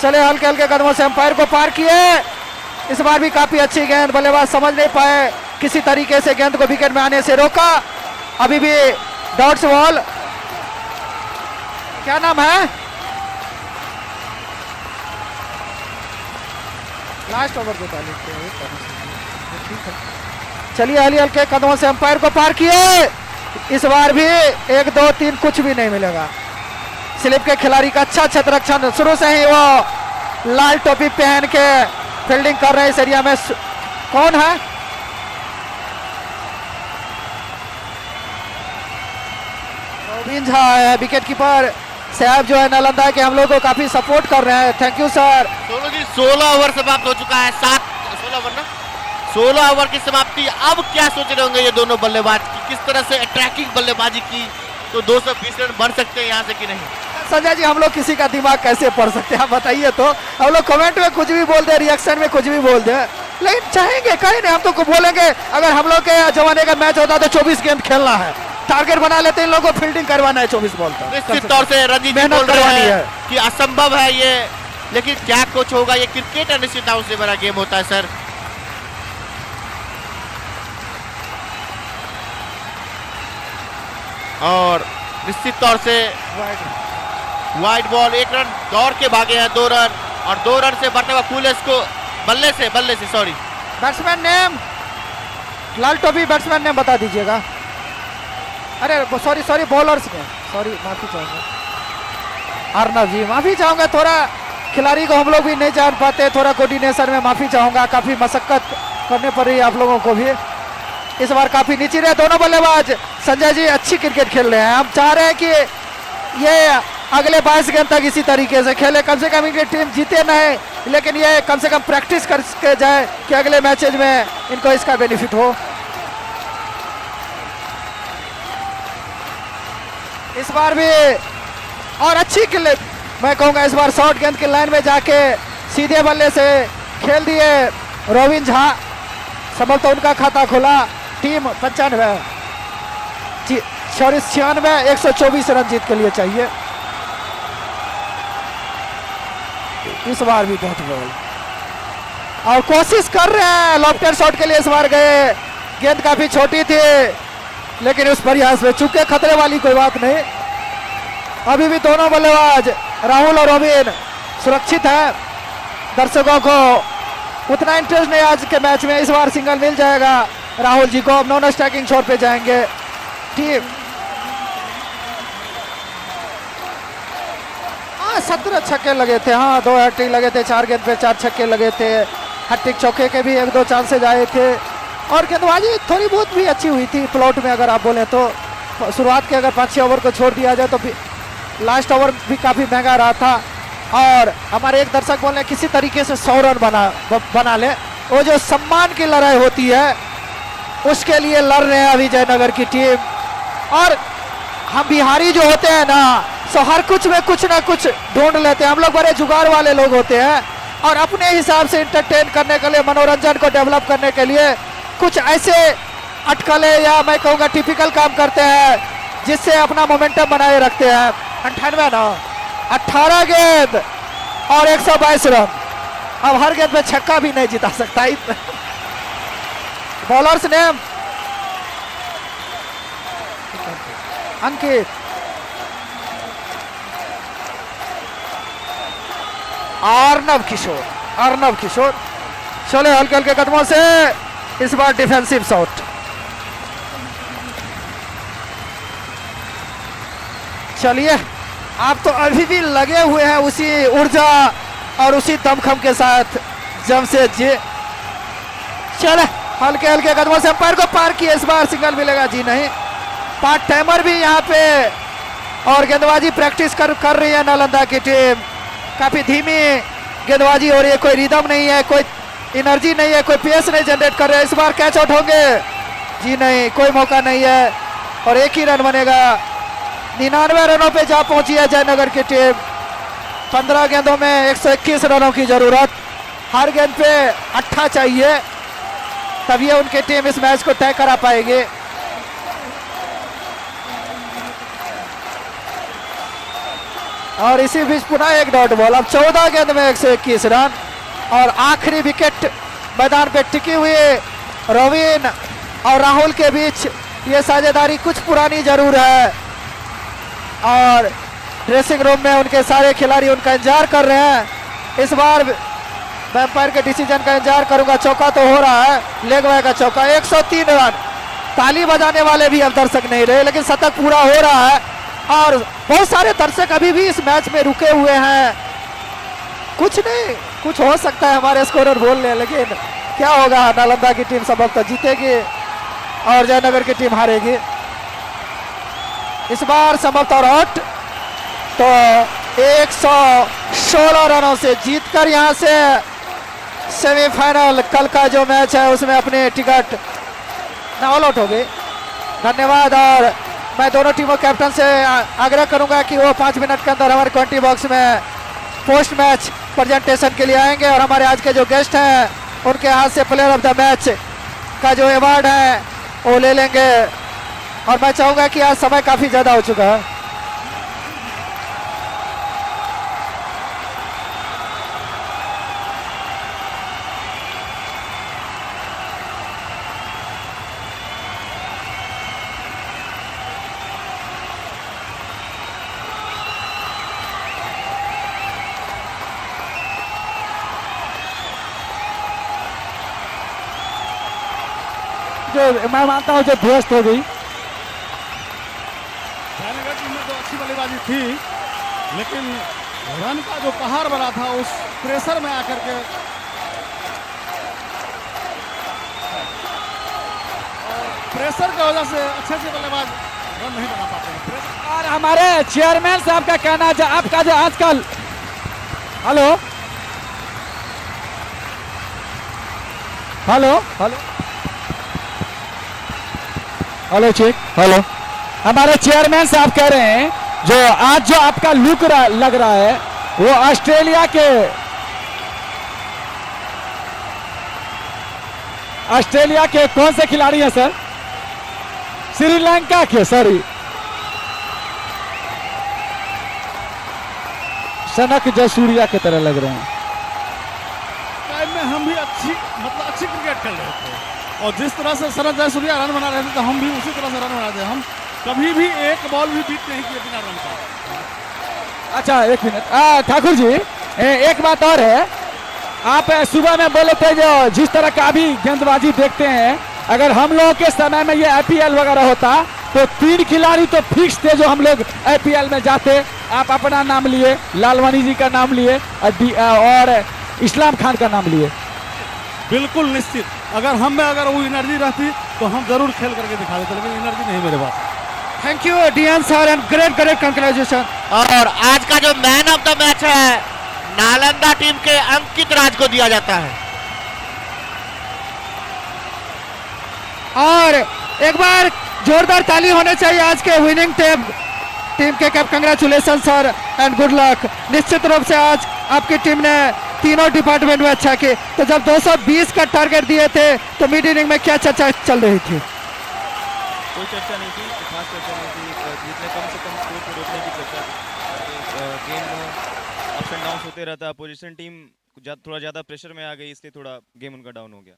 [SPEAKER 2] चले हल्के हल्के कदमों से अंपायर को पार किए। इस बार भी काफी अच्छी गेंद, बल्लेबाज समझ नहीं पाए, किसी तरीके से गेंद को विकेट में आने से रोका। अभी भी डॉट्स बॉल। क्या नाम है? लास्ट ओवर बता लेते। चलिए हल्के हल्के कदमों से अंपायर को पार किए। इस बार भी 1 2 3 कुछ भी नहीं मिलेगा। स्लिप के खिलाड़ी का अच्छा क्षेत्ररक्षण, शुरू से ही वो लाल टोपी पहन के फील्डिंग कर रहे हैं इस एरिया में। कौन है? रोबिन झा है विकेट कीपर साहब, जो है नालंदा के हम लोग को काफी सपोर्ट कर रहे हैं। Thank you sir.
[SPEAKER 1] Sonu ji 16 over समाप्त हो चुका है। 16 ओवर ना, 16 ओवर की समाप्ति। अब क्या सोच रहे होंगे ये दोनों बल्लेबाज की, किस तरह से अटैकिंग बल्लेबाजी की तो 220 रन बन सकते हैं यहाँ से कि नहीं?
[SPEAKER 2] संजय जी, हम लोग किसी का दिमाग कैसे पढ़ सकते हैं आप बताइए तो। हम लोग कमेंट में कुछ भी बोल दे, रिएक्शन में कुछ भी बोल दे, लेकिन चाहेंगे कहीं नहीं। हम तो बोलेंगे अगर हम लोग के जमाने का मैच होता तो 24 गेंद खेलना है, टारगेट बना लेते हैं, इन लोगों को फील्डिंग करवाना है 24 बॉल पर।
[SPEAKER 1] निश्चित तौर से रंजीत जी बोल रहे हैं कि असंभव है ये, लेकिन क्या कुछ होगा। ये क्रिकेट है, निश्चित तौर से बड़ा गेम होता है सर। और निश्चित तौर से वाइड बॉल, 1 रन दौड़ के भागे हैं, 2 रन और 2 रन से बढ़ते हुए कूलेस को बल्ले से सॉरी
[SPEAKER 2] बैट्समैन नेम, लाल टोपी बैट्समैन नेम बता दीजिएगा। अरे सॉरी बॉलर्स ने, सॉरी माफी चाहूंगा अर्नब जी, माफी चाहूंगा। थोड़ा खिलाड़ी को हम लोग भी नहीं जान पाते, थोड़ा कोऑर्डिनेशन में माफी चाहूंगा। काफी मशक्कत करने पड़ रही है आप लोगों को भी। इस बार काफी नीचे रहे दोनों बल्लेबाज। संजय जी अच्छी क्रिकेट खेल रहे हैं। हम चाह रहे हैं कि ये अगले 22 गेंद तक इसी तरीके से खेले, कम से कम इनकी टीम जीते नहीं, लेकिन ये कम से कम प्रैक्टिस करके जाए कि अगले मैचेज में इनको इसका बेनिफिट हो। इस बार भी और अच्छी खेले, मैं कहूंगा इस बार शॉर्ट गेंद की लाइन में जाके सीधे बल्ले से खेल दिए रोबिन झा। संभवतः उनका खाता खुला। टीम 95 96 124 रन जीत के लिए चाहिए। इस बार भी डॉट बॉल। और कोशिश कर रहे हैं लॉफ्टेड शॉट के लिए, इस बार गए, गेंद काफी छोटी थी लेकिन उस प्रयास में चूके, खतरे वाली कोई बात नहीं। अभी भी दोनों बल्लेबाज राहुल और रोबिन सुरक्षित है। दर्शकों को उतना इंटरेस्ट नहीं आज के मैच में, इस बार सिंगल मिल जाएगा राहुल जी को। अब नॉन स्ट्राइकिंग शॉट पे जाएंगे टीम। 17 छक्के लगे थे, हाँ 2 हैट्रिक लगे थे, 4 गेंद पे 4 छक्के लगे थे। हैट्रिक चौके के भी 1-2 चांसेज आए थे और गेंदबाजी थोड़ी बहुत भी अच्छी हुई थी प्लॉट में, अगर आप बोले तो। शुरुआत के अगर 5-6 ओवर को छोड़ दिया जाए तो लास्ट ओवर भी काफ़ी महंगा रहा था। और हमारे एक दर्शक बोले किसी तरीके से 100 रन बना ले। वो जो सम्मान की लड़ाई होती है उसके लिए लड़ रहे हैं अभी जयनगर की टीम। और हम बिहारी जो होते हैं ना, सो हर कुछ में कुछ ना कुछ ढूंढ लेते हैं। हम लोग बड़े जुगाड़ वाले लोग होते हैं और अपने हिसाब से इंटरटेन करने के लिए, मनोरंजन को डेवलप करने के लिए कुछ ऐसे अटकलें या मैं कहूँगा टिपिकल काम करते हैं जिससे अपना मोमेंटम बनाए रखते हैं। 98 ना 18 गेंद और 122 रन। अब हर गेंद पे छक्का भी नहीं जिता सकता बॉलर्स ने। अंकित अर्नब किशोर चले हल्के हल्के कदमों से, इस बार डिफेंसिव शॉट। चलिए आप तो अभी भी लगे हुए हैं उसी ऊर्जा और उसी दमखम के साथ जमशेद जी। चले हल्के हल्के कदमों से अंपायर को पार किए, इस बार सिंगल मिलेगा जी नहीं। पार्ट टाइमर भी यहाँ पे और गेंदबाजी प्रैक्टिस कर रही है नालंदा की टीम। काफी धीमी गेंदबाजी हो रही है, कोई रिदम नहीं है, कोई एनर्जी नहीं है, कोई पेस नहीं जनरेट कर रहे हैं। इस बार कैच आउट होंगे जी नहीं, कोई मौका नहीं है और एक ही रन बनेगा। 99 रनों पे जा पहुंची है जयनगर की टीम। 15 गेंदों में 121 रनों की जरूरत, हर गेंद पे 8 चाहिए, तब ये उनकी टीम इस मैच को तय करा पाएगी। और इसी बीच पुनः एक डॉट बॉल। अब 14 गेंद में 121 रन और आखिरी विकेट मैदान पे टिकी हुई रोबिन और राहुल के बीच ये साझेदारी कुछ पुरानी जरूर है और ड्रेसिंग रूम में उनके सारे खिलाड़ी उनका इंतजार कर रहे हैं। इस बार मैं अंपायर के डिसीजन का इंतजार करूंगा। चौका तो हो रहा है, लेग बाय का चौका। 103 रन, ताली बजाने वाले भी अब दर्शक नहीं रहे लेकिन शतक पूरा हो रहा है और बहुत सारे दर्शक अभी भी इस मैच में रुके हुए हैं। कुछ नहीं, कुछ हो सकता है, हमारे स्कोरर बोल रहे हैं, लेकिन क्या होगा, नालंदा की टीम संभवतः जीतेगी और जयनगर की टीम हारेगी इस बार संभवतः। आउट तो 116 रनों से जीतकर यहां से सेमीफाइनल कल का जो मैच है उसमें अपने टिकट ऑल आउट हो गए। धन्यवाद। और मैं दोनों टीमों कैप्टन से आग्रह करूंगा कि वो 5 मिनट के अंदर हमारे कमेंट्री बॉक्स में पोस्ट मैच प्रेजेंटेशन के लिए आएंगे और हमारे आज के जो गेस्ट हैं उनके हाथ से प्लेयर ऑफ द मैच का जो अवार्ड है वो ले लेंगे। और मैं चाहूंगा कि आज समय काफी ज्यादा हो चुका है।
[SPEAKER 3] जो मैं मानता हूँ जो ध्वस्त हो गई।
[SPEAKER 5] जयनगर टीम में तो अच्छी बल्लेबाजी थी लेकिन रन का जो पहाड़ बना था उस प्रेशर में आकर के प्रेशर की वजह से अच्छे से बल्लेबाज रन नहीं बना पाते हैं।
[SPEAKER 3] और हमारे चेयरमैन साहब का कहना है आपका जो आजकल hello hello hello hello check hello, हमारे चेयरमैन साहब कह रहे हैं जो आज जो आपका लुक लग रहा है वो ऑस्ट्रेलिया के कौन से खिलाड़ी हैं सर? श्रीलंका के सर, सनक जयसूर्या की तरह लग रहे हैं।
[SPEAKER 5] टाइम में हम हम भी अच्छी क्रिकेट खेल रहे थे, और जिस तरह से शरद जयसूर्या रन बना रहे थे तो हम भी उसी तरह से रन बना रहे थे। हम कभी भी एक बॉल भी बीट नहीं किए बिना रन का।
[SPEAKER 3] अच्छा एक मिनट ठाकुर जी, एक बात और है, आप सुबह में बोले थे जो जिस तरह का अभी गेंदबाजी देखते हैं, अगर हम लोगों के समय में ये आईपीएल वगैरह होता तो 3 खिलाड़ी तो फिक्स थे जो हम लोग आईपीएल में जाते। आप अपना नाम लिए, लालवानी जी का नाम लिए और इस्लाम खान का नाम लिए।
[SPEAKER 5] बिल्कुल निश्चित, अगर वो एनर्जी रहती तो हम जरूर खेल करके दिखा देते, लेकिन एनर्जी नहीं मेरे पास।
[SPEAKER 2] Thank you Dhyan sir and great congratulation.
[SPEAKER 1] और आज का जो मैन ऑफ द मैच है नालंदा टीम के अंकित राज को दिया जाता है।
[SPEAKER 2] और एक बार जोरदार ताली होने चाहिए आज के विनिंग टीम के cap. Congratulation sir and good luck. निश्चित रूप से आज आपकी टीम ने तीनों डिपार्टमेंट में अच्छा किया। तो जब 220 का टारगेट दिए थे तो मिड इनिंग में क्या चर्चा चल रही थी?
[SPEAKER 6] कोई चर्चा नहीं थी, खास चर्चा नहीं थी, जितने कम से कम स्कोर को रोकने की चर्चा थी। गेम अप्स एंड डाउन होते रहता, अपोजिशन टीम थोड़ा ज़्यादा प्रेशर में आ गई, इसलिए थोड़ा गेम उनका डाउन हो गया।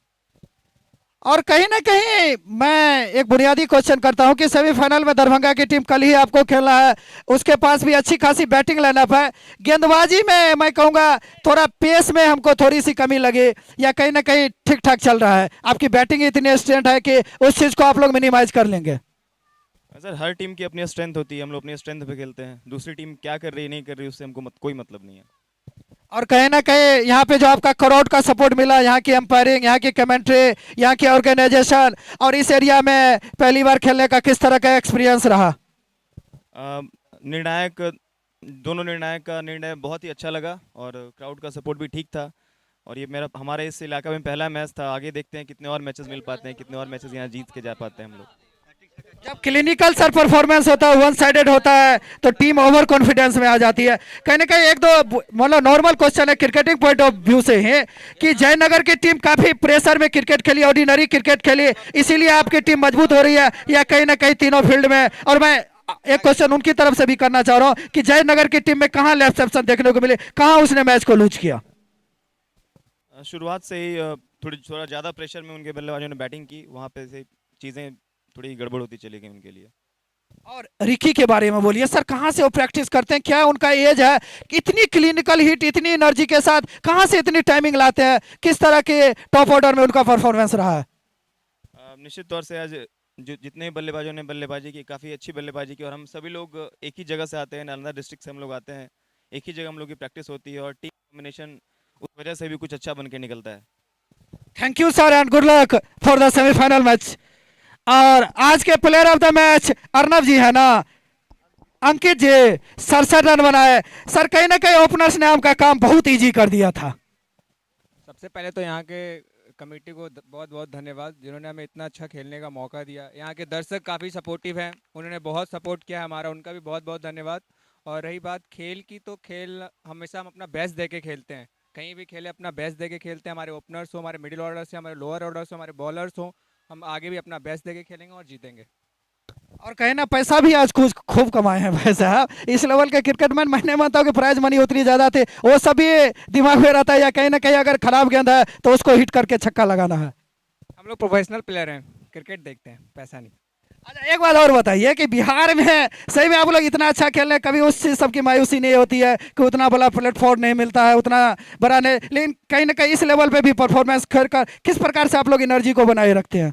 [SPEAKER 2] और कहीं ना कहीं मैं एक बुनियादी क्वेश्चन करता हूं कि सेमीफाइनल में दरभंगा की टीम कल ही आपको खेलना है, उसके पास भी अच्छी खासी बैटिंग लाइनअप है। गेंदबाजी में मैं कहूंगा थोड़ा पेस में हमको थोड़ी सी कमी लगी, या कहीं ना कहीं ठीक ठाक चल रहा है? आपकी बैटिंग इतनी स्ट्रेंथ है कि उस चीज़ को आप लोग मिनिमाइज कर लेंगे?
[SPEAKER 6] सर हर टीम की अपनी स्ट्रेंथ होती है, हम लोग अपनी स्ट्रेंथ पे खेलते हैं। दूसरी टीम क्या कर रही है नहीं कर रही उससे हमको कोई मतलब नहीं है।
[SPEAKER 2] और कहीं ना कहीं यहाँ पे जो आपका क्राउड का सपोर्ट मिला, यहाँ की एम्पायरिंग, यहाँ की कमेंट्री, यहाँ की ऑर्गेनाइजेशन, और इस एरिया में पहली बार खेलने का किस तरह का एक्सपीरियंस रहा?
[SPEAKER 6] दोनों निर्णायक का निर्णय बहुत ही अच्छा लगा और क्राउड का सपोर्ट भी ठीक था। और ये हमारे इस इलाका में पहला मैच था। आगे देखते हैं कितने और मैचेस मिल पाते हैं, कितने और मैचेस यहाँ जीत के जा पाते हैं हम लोग।
[SPEAKER 2] जब क्लिनिकल सर परफॉर्मेंस होता है, वन साइडेड होता है, तो टीम ओवर कॉन्फिडेंस में आ जाती है। कहीं ना कहीं एक दो मतलब नॉर्मल क्वेश्चन है क्रिकेटिंग पॉइंट ऑफ व्यू से है कि जयनगर की टीम काफी प्रेशर में क्रिकेट खेली, ऑर्डिनरी क्रिकेट खेली, इसीलिए आपकी टीम मजबूत हो रही है, या कहीं ना कहीं तीनों फील्ड में? और मैं एक क्वेश्चन उनकी तरफ से भी करना चाह रहा हूँ कि जयनगर की टीम में कहाँ लैप्सेप्शन देखने को मिले, कहाँ उसने मैच को लूज किया?
[SPEAKER 6] शुरुआत से ही थोड़ा ज़्यादा प्रेशर में उनके बल्लेबाजों ने बैटिंग की, वहाँ पे से चीज़ें थोड़ी गड़बड़ होती चली गई उनके लिए।
[SPEAKER 2] और रिकी के बारे में बोलिए सर, कहाँ से वो प्रैक्टिस करते हैं? क्या उनका एज है? इतनी क्लिनिकल हिट, इतनी एनर्जी के साथ कहाँ से इतनी टाइमिंग लाते हैं? किस तरह के टॉप ऑर्डर में उनका परफॉर्मेंस रहा है?
[SPEAKER 6] निश्चित तौर से आज जितने बल्लेबाजों ने बल्लेबाजी की, काफ़ी अच्छी बल्लेबाजी की, और हम सभी लोग एक ही जगह से आते हैं, नालंदा डिस्ट्रिक्ट से हम लोग आते हैं, एक ही जगह हम लोग की प्रैक्टिस होती है, और टीम कॉम्बिनेशन उस वजह से भी कुछ अच्छा बन के निकलता है।
[SPEAKER 2] Thank you sir and good luck for the semifinal match. और आज के player of the match Arnab ji है ना? अंकित जी 67 रन बनाए। सर कहीं ना कहीं ओपनर्स ने आपका काम बहुत इजी कर दिया था।
[SPEAKER 7] सबसे पहले तो यहाँ के कमेटी को बहुत बहुत धन्यवाद, जिन्होंने हमें इतना अच्छा खेलने का मौका दिया। यहाँ के दर्शक काफ़ी सपोर्टिव हैं, उन्होंने बहुत सपोर्ट किया हमारा, उनका भी बहुत बहुत धन्यवाद। और रही बात खेल की, तो खेल हमेशा हम अपना बेस्ट दे के खेलते हैं, कहीं भी खेले अपना बेस्ट दे के खेलते हैं। हमारे ओपनर्स हो, हमारे मिडिल ऑर्डर्स हो, हमारे लोअर ऑर्डर्स हो, हमारे बॉलर्स हो, हम आगे भी अपना बेस्ट दे के खेलेंगे और जीतेंगे।
[SPEAKER 2] और कहीं ना पैसा भी आज खूब कमाए हैं भाई साहब। इस लेवल के क्रिकेट में मैं नहीं मानता हूँ कि प्राइज मनी उतनी ज़्यादा थी, वो सभी दिमाग में रहता है, या कहीं ना कहीं अगर खराब गेंद है तो उसको हिट करके छक्का लगाना है।
[SPEAKER 7] हम लोग प्रोफेशनल प्लेयर हैं, क्रिकेट देखते हैं, पैसा नहीं।
[SPEAKER 2] अच्छा एक बात और बताइए कि बिहार में सही में आप लोग इतना अच्छा खेल रहे हैं, कभी उस चीज़ सबकी मायूसी नहीं होती है कि उतना बड़ा प्लेटफॉर्म नहीं मिलता है, उतना बड़ा नहीं, लेकिन कहीं ना कहीं इस लेवल पे भी परफॉर्मेंस कर किस प्रकार से आप लोग एनर्जी को बनाए रखते हैं?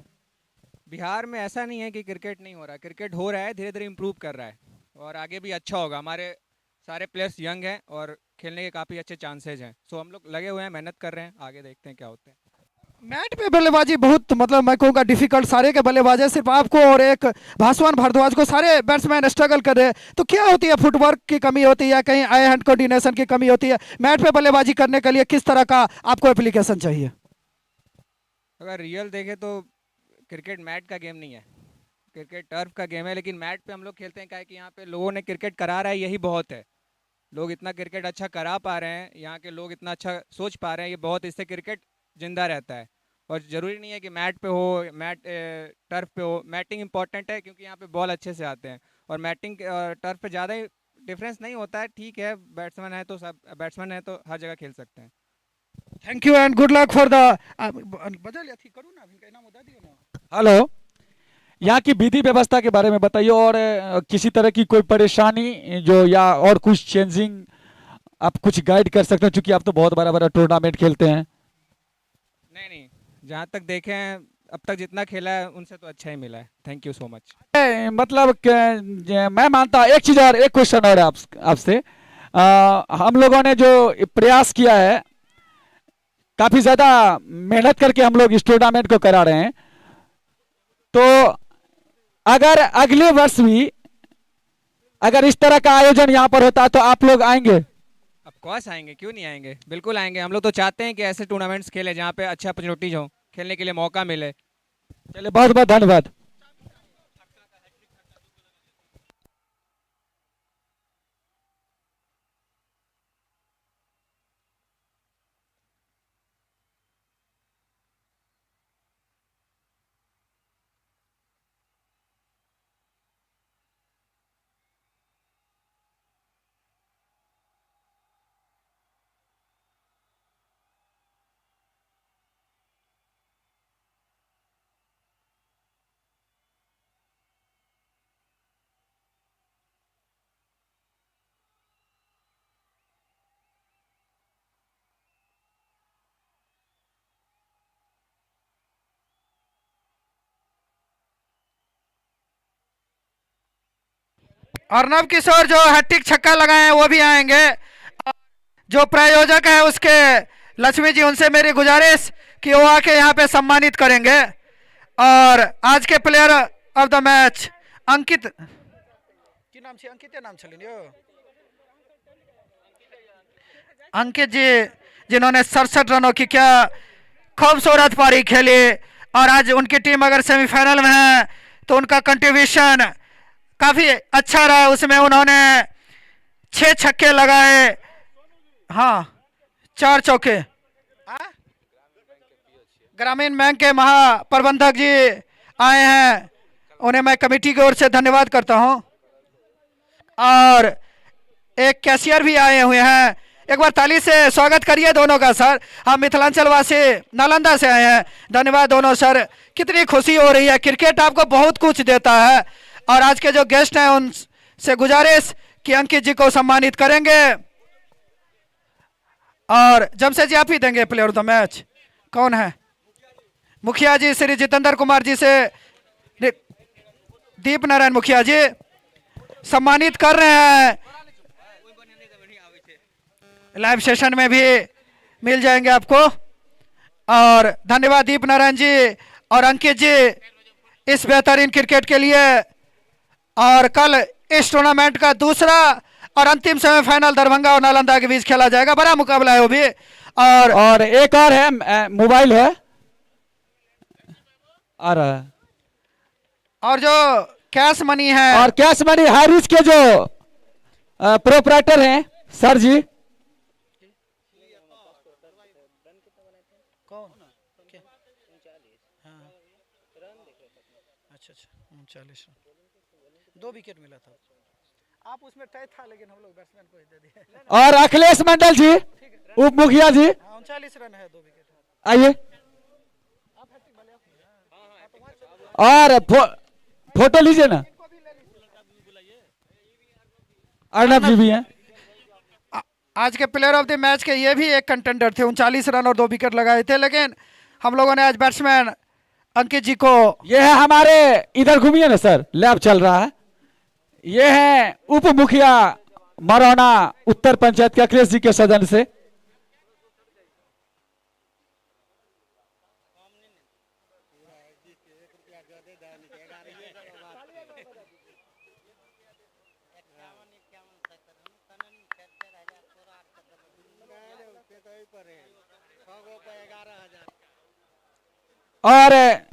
[SPEAKER 7] बिहार में ऐसा नहीं है कि क्रिकेट नहीं हो रहा, क्रिकेट हो रहा है, धीरे धीरे इम्प्रूव कर रहा है और आगे भी अच्छा होगा। हमारे सारे प्लेयर्स यंग हैं और खेलने के काफ़ी अच्छे चांसेज हैं। सो हम लोग लगे हुए हैं, मेहनत कर रहे हैं, आगे देखते हैं क्या होते हैं।
[SPEAKER 2] मैट पे बल्लेबाजी बहुत मतलब मैं कहूँगा डिफिकल्ट, सारे के बल्लेबाज सिर्फ आपको और एक भास्वन भारद्वाज को सारे बैट्समैन स्ट्रगल कर रहे हैं, तो क्या होती है? फुटवर्क की कमी होती है, कहीं आई हैंड कोऑर्डिनेशन की कमी होती है? मैट पे बल्लेबाजी करने के लिए किस तरह का आपको एप्लीकेशन चाहिए?
[SPEAKER 7] अगर रियल देखें तो क्रिकेट मैट का गेम नहीं है, क्रिकेट टर्फ का गेम है। लेकिन मैट पे हम लोग खेलते हैं क्या है कि यहाँ पे लोगों ने क्रिकेट करा रहा है, यही बहुत है। लोग इतना क्रिकेट अच्छा करा पा रहे हैं, यहाँ के लोग इतना अच्छा सोच पा रहे हैं, ये बहुत, इससे क्रिकेट जिंदा रहता है। और ज़रूरी नहीं है कि मैट पे हो, टर्फ पे हो। मैटिंग इंपॉर्टेंट है क्योंकि यहाँ पे बॉल अच्छे से आते हैं, और मैटिंग टर्फ पे ज़्यादा ही डिफरेंस नहीं होता है। ठीक है, बैट्समैन है तो सब बैट्समैन है तो हर जगह खेल सकते हैं।
[SPEAKER 2] Thank you and good luck for the बदल या थी करूँ ना इनका इनाम बता दियो ना।
[SPEAKER 3] हेलो, यहाँ की विधि व्यवस्था के बारे में बताइए, और किसी तरह की कोई परेशानी जो, या और कुछ चेंजिंग आप कुछ गाइड कर सकते हो, क्योंकि आप तो बहुत बड़ा बड़ा टूर्नामेंट खेलते हैं।
[SPEAKER 7] नहीं नहीं, जहाँ तक देखे हैं अब तक जितना खेला है उनसे तो अच्छा ही मिला है। Thank you so much.
[SPEAKER 3] मतलब मैं मानता, एक चीज और, एक क्वेश्चन और है आपसे। हम लोगों ने जो प्रयास किया है, काफी ज्यादा मेहनत करके हम लोग इस टूर्नामेंट को करा रहे हैं, तो अगर अगले वर्ष भी अगर इस तरह का आयोजन यहाँ पर होता तो आप लोग आएंगे?
[SPEAKER 7] ऑफ कोर्स आएंगे, क्यों नहीं आएंगे, बिल्कुल आएंगे। हम लोग तो चाहते हैं कि ऐसे टूर्नामेंट्स खेले जहाँ पे अच्छे अपॉर्चुनिटीज हो, खेलने के लिए मौका मिले।
[SPEAKER 3] चलिए, बहुत बहुत धन्यवाद।
[SPEAKER 2] अर्नब किशोर जो हैट्रिक छक्का लगाए हैं वो भी आएंगे। जो प्रायोजक है उसके लक्ष्मी जी, उनसे मेरी गुजारिश कि वो आके यहाँ पे सम्मानित करेंगे। और आज के प्लेयर ऑफ द मैच अंकित की नाम छे, अंकित नाम छलिन यो, अंकित जी, जिन्होंने 67 रनों की क्या खूबसूरत पारी खेली। और आज उनकी टीम अगर सेमीफाइनल में है तो उनका कंट्रीब्यूशन काफी अच्छा रहा। उसमें उन्होंने 6 छक्के लगाए, हाँ 4 चौके। ग्रामीण बैंक के महाप्रबंधक जी आए हैं, उन्हें मैं कमेटी की ओर से धन्यवाद करता हूं। और एक कैशियर भी आए हुए हैं, एक बार ताली से स्वागत करिए दोनों का सर। हम मिथिलांचल वासी नालंदा से आए हैं, धन्यवाद दोनों सर। कितनी खुशी हो रही है, क्रिकेट आपको बहुत कुछ देता है। और आज के जो गेस्ट हैं उनसे गुजारिश कि अंकित जी को सम्मानित करेंगे। और जमशेद जी आप ही देंगे प्लेयर ऑफ द मैच, कौन है? मुखिया जी श्री जितेंद्र कुमार जी से दीप नारायण मुखिया जी सम्मानित कर रहे हैं। लाइव सेशन में भी मिल जाएंगे आपको। और धन्यवाद दीप नारायण जी और अंकित जी इस बेहतरीन क्रिकेट के लिए। और कल इस टूर्नामेंट का दूसरा और अंतिम सेमीफाइनल दरभंगा और नालंदा के बीच खेला जाएगा, बड़ा मुकाबला है वो भी।
[SPEAKER 3] और एक और है, मोबाइल है
[SPEAKER 2] और जो कैश मनी है,
[SPEAKER 3] और कैश मनी हारिस के जो प्रोपराइटर हैं सर जी,
[SPEAKER 2] अच्छा 39 2 विकेट मिला था। आप उसमें तय था, लेकिन हम लोग बैट्समैन को दे दिए।
[SPEAKER 3] और अखिलेश मंडल जी उप मुखिया जी,
[SPEAKER 2] 39 रन है, 2 विकेट।
[SPEAKER 3] आइए। और फोटो लीजिए ना, अर्नब जी भी हैं।
[SPEAKER 2] आज के प्लेयर ऑफ द मैच के ये भी एक कंटेंडर थे, 39 रन और 2 विकेट लगाए थे। लेकिन हम लोगों ने आज बैट्समैन अंकित जी को,
[SPEAKER 3] ये है हमारे, इधर घूमिए ना सर, लैब चल रहा है। ये है उप मुखिया मरौना उत्तर पंचायत के अखिलेश जी के सदन से। और